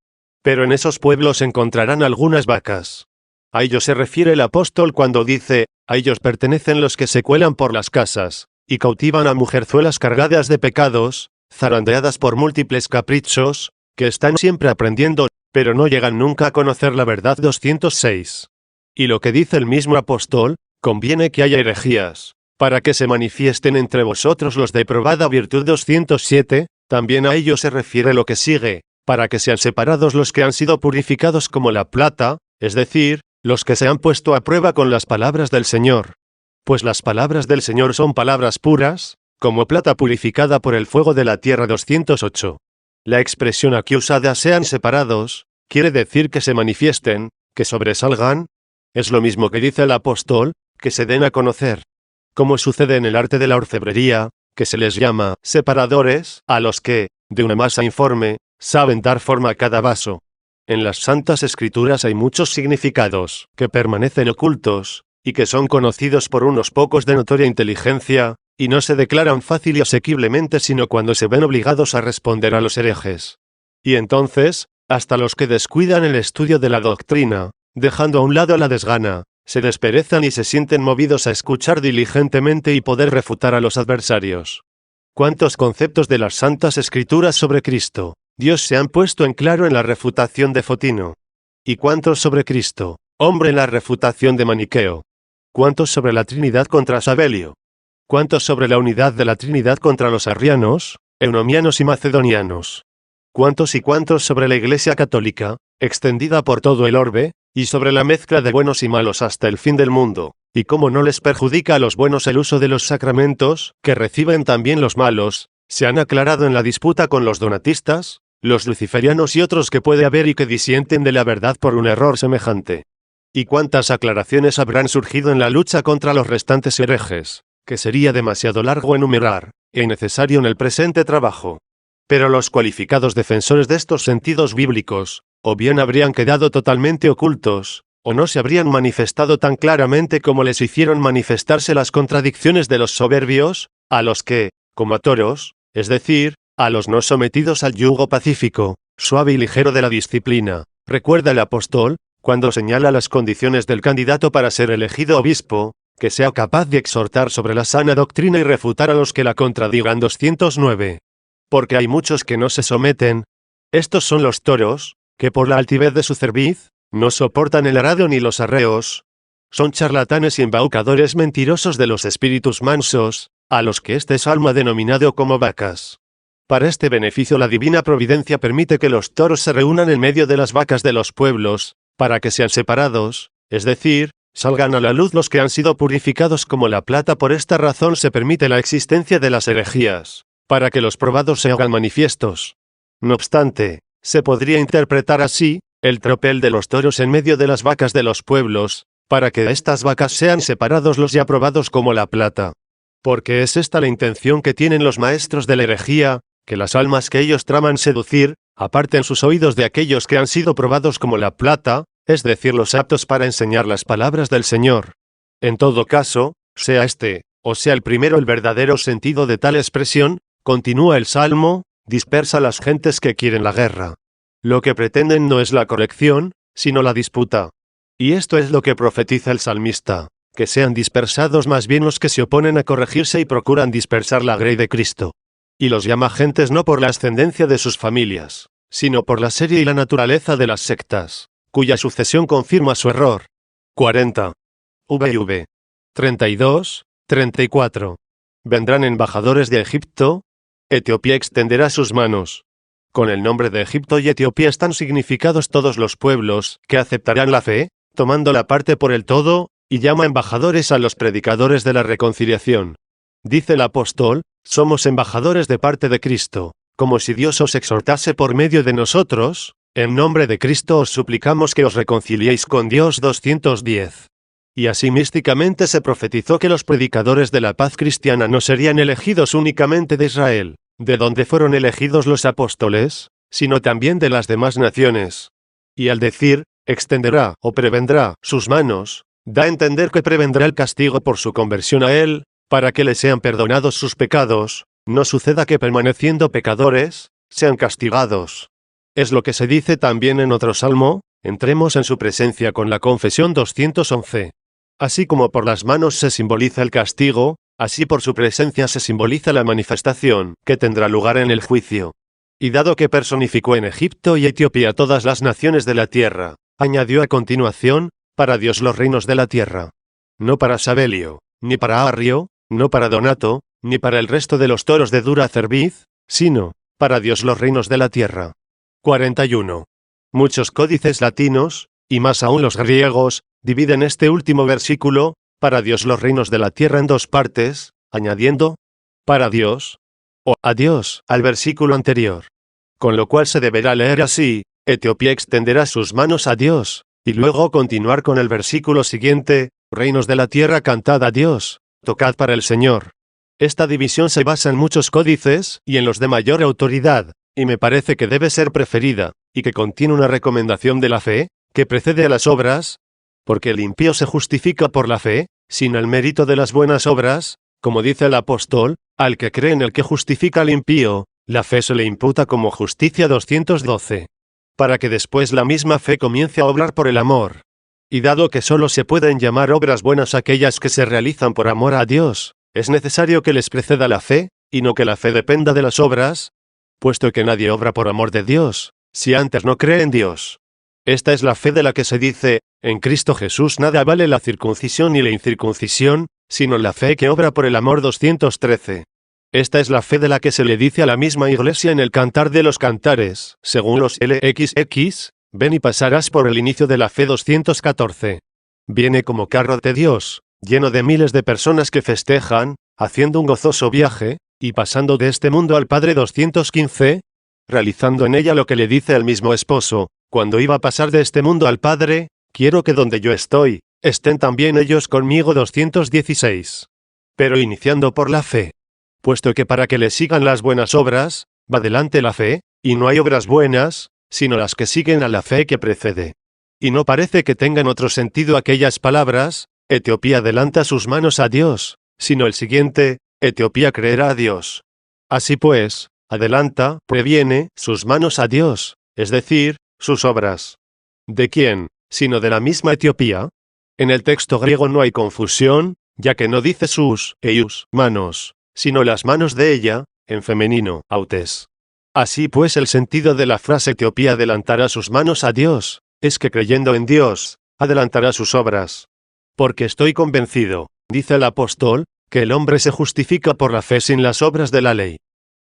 Pero en esos pueblos encontrarán algunas vacas. A ellos se refiere el apóstol cuando dice, a ellos pertenecen los que se cuelan por las casas, y cautivan a mujerzuelas cargadas de pecados, zarandeadas por múltiples caprichos, que están siempre aprendiendo, pero no llegan nunca a conocer la verdad 206. Y lo que dice el mismo apóstol, conviene que haya herejías, para que se manifiesten entre vosotros los de probada virtud 207, también a ello se refiere lo que sigue, para que sean separados los que han sido purificados como la plata, es decir, los que se han puesto a prueba con las palabras del Señor. Pues las palabras del Señor son palabras puras, como plata purificada por el fuego de la tierra 208. La expresión aquí usada sean separados, quiere decir que se manifiesten, que sobresalgan. Es lo mismo que dice el apóstol, que se den a conocer. Como sucede en el arte de la orfebrería, que se les llama separadores, a los que, de una masa informe, saben dar forma a cada vaso. En las Santas Escrituras hay muchos significados, que permanecen ocultos, y que son conocidos por unos pocos de notoria inteligencia, y no se declaran fácil y asequiblemente sino cuando se ven obligados a responder a los herejes. Y entonces, hasta los que descuidan el estudio de la doctrina, dejando a un lado la desgana, se desperezan y se sienten movidos a escuchar diligentemente y poder refutar a los adversarios. ¿Cuántos conceptos de las Santas Escrituras sobre Cristo, Dios se han puesto en claro en la refutación de Fotino? ¿Y cuántos sobre Cristo, hombre en la refutación de Maniqueo? ¿Cuántos sobre la Trinidad contra Sabelio? ¿Cuántos sobre la unidad de la Trinidad contra los arrianos, eunomianos y macedonianos? ¿Cuántos y cuántos sobre la Iglesia Católica, extendida por todo el orbe, y sobre la mezcla de buenos y malos hasta el fin del mundo, y cómo no les perjudica a los buenos el uso de los sacramentos, que reciben también los malos, se han aclarado en la disputa con los donatistas, los luciferianos y otros que puede haber y que disienten de la verdad por un error semejante? ¿Y cuántas aclaraciones habrán surgido en la lucha contra los restantes herejes, que sería demasiado largo enumerar, e innecesario en el presente trabajo? Pero los cualificados defensores de estos sentidos bíblicos, o bien habrían quedado totalmente ocultos, o no se habrían manifestado tan claramente como les hicieron manifestarse las contradicciones de los soberbios, a los que, como a toros, es decir, a los no sometidos al yugo pacífico, suave y ligero de la disciplina, recuerda el apóstol, cuando señala las condiciones del candidato para ser elegido obispo, que sea capaz de exhortar sobre la sana doctrina y refutar a los que la contradigan 209. Porque hay muchos que no se someten. Estos son los toros, que por la altivez de su cerviz, no soportan el arado ni los arreos. Son charlatanes y embaucadores mentirosos de los espíritus mansos, a los que este salmo ha denominado como vacas. Para este beneficio la divina providencia permite que los toros se reúnan en medio de las vacas de los pueblos, para que sean separados, es decir, salgan a la luz los que han sido purificados como la plata. Por esta razón se permite la existencia de las herejías, para que los probados se hagan manifiestos. No obstante, se podría interpretar así, el tropel de los toros en medio de las vacas de los pueblos, para que de estas vacas sean separados los ya probados como la plata. Porque es esta la intención que tienen los maestros de la herejía, que las almas que ellos traman seducir, aparten sus oídos de aquellos que han sido probados como la plata, es decir, los aptos para enseñar las palabras del Señor. En todo caso, sea este, o sea el primero el verdadero sentido de tal expresión, continúa el Salmo, dispersa a las gentes que quieren la guerra. Lo que pretenden no es la corrección, sino la disputa. Y esto es lo que profetiza el salmista, que sean dispersados más bien los que se oponen a corregirse y procuran dispersar la grey de Cristo. Y los llama gentes no por la ascendencia de sus familias, sino por la serie y la naturaleza de las sectas, cuya sucesión confirma su error. 40. VV. 32, 34. Vendrán embajadores de Egipto. Etiopía extenderá sus manos. Con el nombre de Egipto y Etiopía están significados todos los pueblos que aceptarán la fe, tomando la parte por el todo, y llama embajadores a los predicadores de la reconciliación. Dice el apóstol, somos embajadores de parte de Cristo, como si Dios os exhortase por medio de nosotros, en nombre de Cristo os suplicamos que os reconciliéis con Dios. 210. Y así místicamente se profetizó que los predicadores de la paz cristiana no serían elegidos únicamente de Israel, de donde fueron elegidos los apóstoles, sino también de las demás naciones. Y al decir, extenderá o prevendrá sus manos, da a entender que prevendrá el castigo por su conversión a Él, para que le sean perdonados sus pecados, no suceda que permaneciendo pecadores, sean castigados. Es lo que se dice también en otro salmo, entremos en su presencia con la confesión. 211. Así como por las manos se simboliza el castigo, así por su presencia se simboliza la manifestación que tendrá lugar en el juicio. Y dado que personificó en Egipto y Etiopía todas las naciones de la tierra, añadió a continuación, para Dios los reinos de la tierra. No para Sabelio, ni para Arrio, no para Donato, ni para el resto de los toros de dura cerviz, sino, para Dios los reinos de la tierra. 41. Muchos códices latinos, y más aún los griegos, dividen este último versículo, para Dios los reinos de la tierra en dos partes, añadiendo, para Dios, o a Dios, al versículo anterior. Con lo cual se deberá leer así, Etiopía extenderá sus manos a Dios, y luego continuar con el versículo siguiente, reinos de la tierra cantad a Dios, tocad para el Señor. Esta división se basa en muchos códices, y en los de mayor autoridad, y me parece que debe ser preferida, y que contiene una recomendación de la fe, que precede a las obras, porque el impío se justifica por la fe, sin el mérito de las buenas obras, como dice el apóstol, al que cree en el que justifica al impío, la fe se le imputa como justicia. 212. Para que después la misma fe comience a obrar por el amor. Y dado que solo se pueden llamar obras buenas aquellas que se realizan por amor a Dios, es necesario que les preceda la fe, y no que la fe dependa de las obras, puesto que nadie obra por amor de Dios, si antes no cree en Dios. Esta es la fe de la que se dice, en Cristo Jesús nada vale la circuncisión ni la incircuncisión, sino la fe que obra por el amor. 213. Esta es la fe de la que se le dice a la misma Iglesia en el Cantar de los Cantares, según los LXX, ven y pasarás por el inicio de la fe. 214. Viene como carro de Dios, lleno de miles de personas que festejan, haciendo un gozoso viaje, y pasando de este mundo al Padre. 215, realizando en ella lo que le dice el mismo esposo, cuando iba a pasar de este mundo al Padre, quiero que donde yo estoy, estén también ellos conmigo. 216. Pero iniciando por la fe. Puesto que para que le sigan las buenas obras, va delante la fe, y no hay obras buenas, sino las que siguen a la fe que precede. Y no parece que tengan otro sentido aquellas palabras, Etiopía adelanta sus manos a Dios, sino el siguiente, Etiopía creerá a Dios. Así pues, adelanta, previene, sus manos a Dios, es decir, sus obras. ¿De quién? Sino de la misma Etiopía. En el texto griego no hay confusión, ya que no dice sus, eius, manos, sino las manos de ella, en femenino, autes. Así pues el sentido de la frase Etiopía adelantará sus manos a Dios, es que creyendo en Dios, adelantará sus obras. Porque estoy convencido, dice el apóstol, que el hombre se justifica por la fe sin las obras de la ley.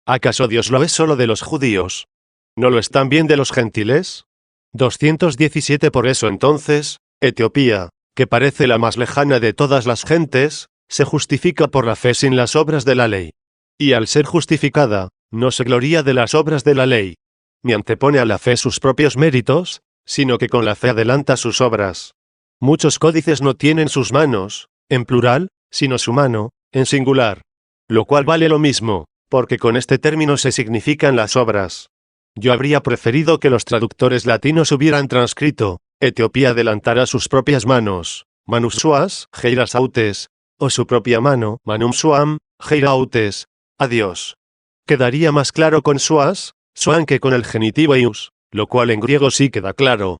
¿Acaso Dios lo es solo de los judíos? ¿No lo es también de los gentiles? 217. Por eso entonces, Etiopía, que parece la más lejana de todas las gentes, se justifica por la fe sin las obras de la ley. Y al ser justificada, no se gloría de las obras de la ley, ni antepone a la fe sus propios méritos, sino que con la fe adelanta sus obras. Muchos códices no tienen sus manos, en plural, sino su mano, en singular, lo cual vale lo mismo, porque con este término se significan las obras. Yo habría preferido que los traductores latinos hubieran transcrito, Etiopía adelantará sus propias manos, manus suas, heiras autes, o su propia mano, manum suam, heira autes, a Dios. Quedaría más claro con suas, suan que con el genitivo ius, lo cual en griego sí queda claro.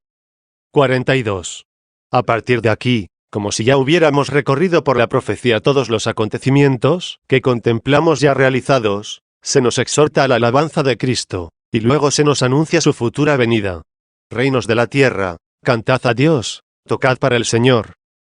42. A partir de aquí, como si ya hubiéramos recorrido por la profecía todos los acontecimientos que contemplamos ya realizados, se nos exhorta a la alabanza de Cristo, y luego se nos anuncia su futura venida. Reinos de la tierra, cantad a Dios, tocad para el Señor.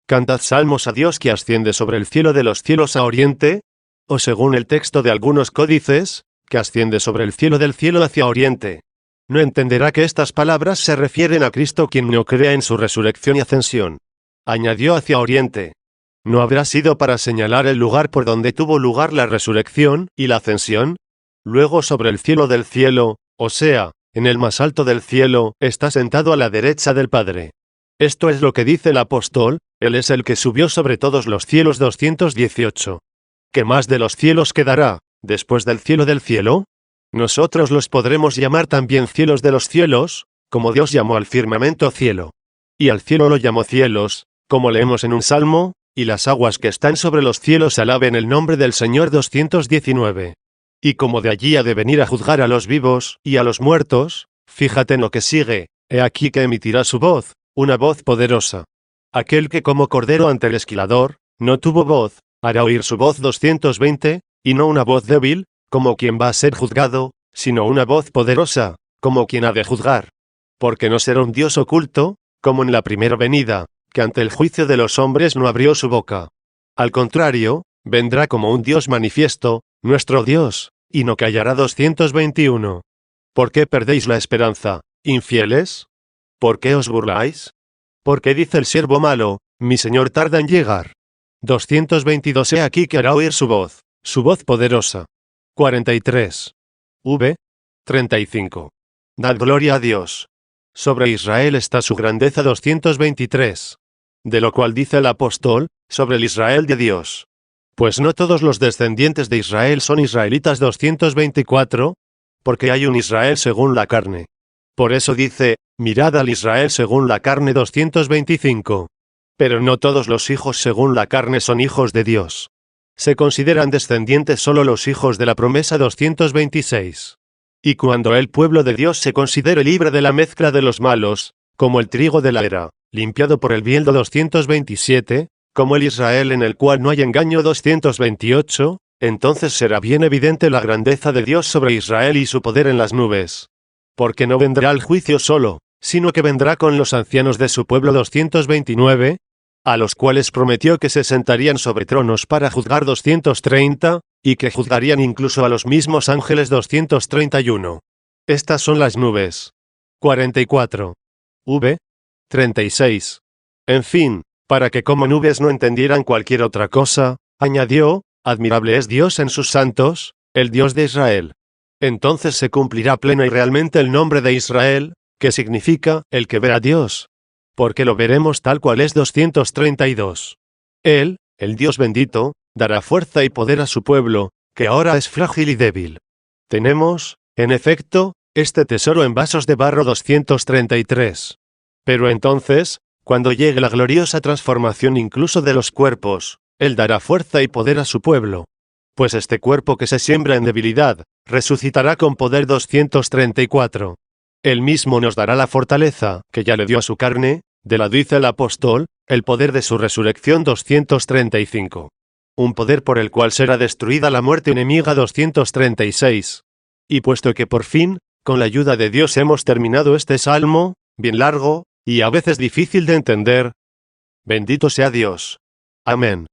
Cantad salmos a Dios que asciende sobre el cielo de los cielos a oriente, o según el texto de algunos códices, que asciende sobre el cielo del cielo hacia oriente. No entenderá que estas palabras se refieren a Cristo quien no crea en su resurrección y ascensión. Añadió hacia oriente. ¿No habrá sido para señalar el lugar por donde tuvo lugar la resurrección y la ascensión? Luego sobre el cielo del cielo, o sea, en el más alto del cielo, está sentado a la derecha del Padre. Esto es lo que dice el apóstol, Él es el que subió sobre todos los cielos 218. ¿Qué más de los cielos quedará, después del cielo del cielo? Nosotros los podremos llamar también cielos de los cielos, como Dios llamó al firmamento cielo. Y al cielo lo llamó cielos, como leemos en un salmo, y las aguas que están sobre los cielos alaben el nombre del Señor 219. Y como de allí ha de venir a juzgar a los vivos y a los muertos, fíjate en lo que sigue, he aquí que emitirá su voz, una voz poderosa. Aquel que como cordero ante el esquilador, no tuvo voz, hará oír su voz 220, y no una voz débil, como quien va a ser juzgado, sino una voz poderosa, como quien ha de juzgar. Porque no será un Dios oculto, como en la primera venida, que ante el juicio de los hombres no abrió su boca. Al contrario, vendrá como un Dios manifiesto, nuestro Dios, y no callará 221. ¿Por qué perdéis la esperanza, infieles? ¿Por qué os burláis? ¿Por qué dice el siervo malo, mi Señor tarda en llegar? 222. He aquí que hará oír su voz poderosa. 43. V. 35. Dad gloria a Dios. Sobre Israel está su grandeza 223. De lo cual dice el apóstol, sobre el Israel de Dios. Pues no todos los descendientes de Israel son israelitas 224, porque hay un Israel según la carne. Por eso dice, mirad al Israel según la carne 225. Pero no todos los hijos según la carne son hijos de Dios. Se consideran descendientes solo los hijos de la promesa 226. Y cuando el pueblo de Dios se considere libre de la mezcla de los malos, como el trigo de la era, limpiado por el bieldo 227, como el Israel en el cual no hay engaño 228, entonces será bien evidente la grandeza de Dios sobre Israel y su poder en las nubes. Porque no vendrá al juicio solo, sino que vendrá con los ancianos de su pueblo 229, a los cuales prometió que se sentarían sobre tronos para juzgar 230, y que juzgarían incluso a los mismos ángeles 231. Estas son las nubes. 44. V. 36. En fin, para que como nubes no entendieran cualquier otra cosa, añadió, admirable es Dios en sus santos, el Dios de Israel. Entonces se cumplirá pleno y realmente el nombre de Israel, que significa, el que ve a Dios. Porque lo veremos tal cual es 232. Él, el Dios bendito, dará fuerza y poder a su pueblo, que ahora es frágil y débil. Tenemos, en efecto, este tesoro en vasos de barro 233. Pero entonces, cuando llegue la gloriosa transformación incluso de los cuerpos, Él dará fuerza y poder a su pueblo. Pues este cuerpo que se siembra en debilidad, resucitará con poder 234. Él mismo nos dará la fortaleza, que ya le dio a su carne, de la dice el apóstol, el poder de su resurrección 235. Un poder por el cual será destruida la muerte enemiga 236. Y puesto que por fin, con la ayuda de Dios hemos terminado este salmo, bien largo, y a veces difícil de entender, bendito sea Dios. Amén.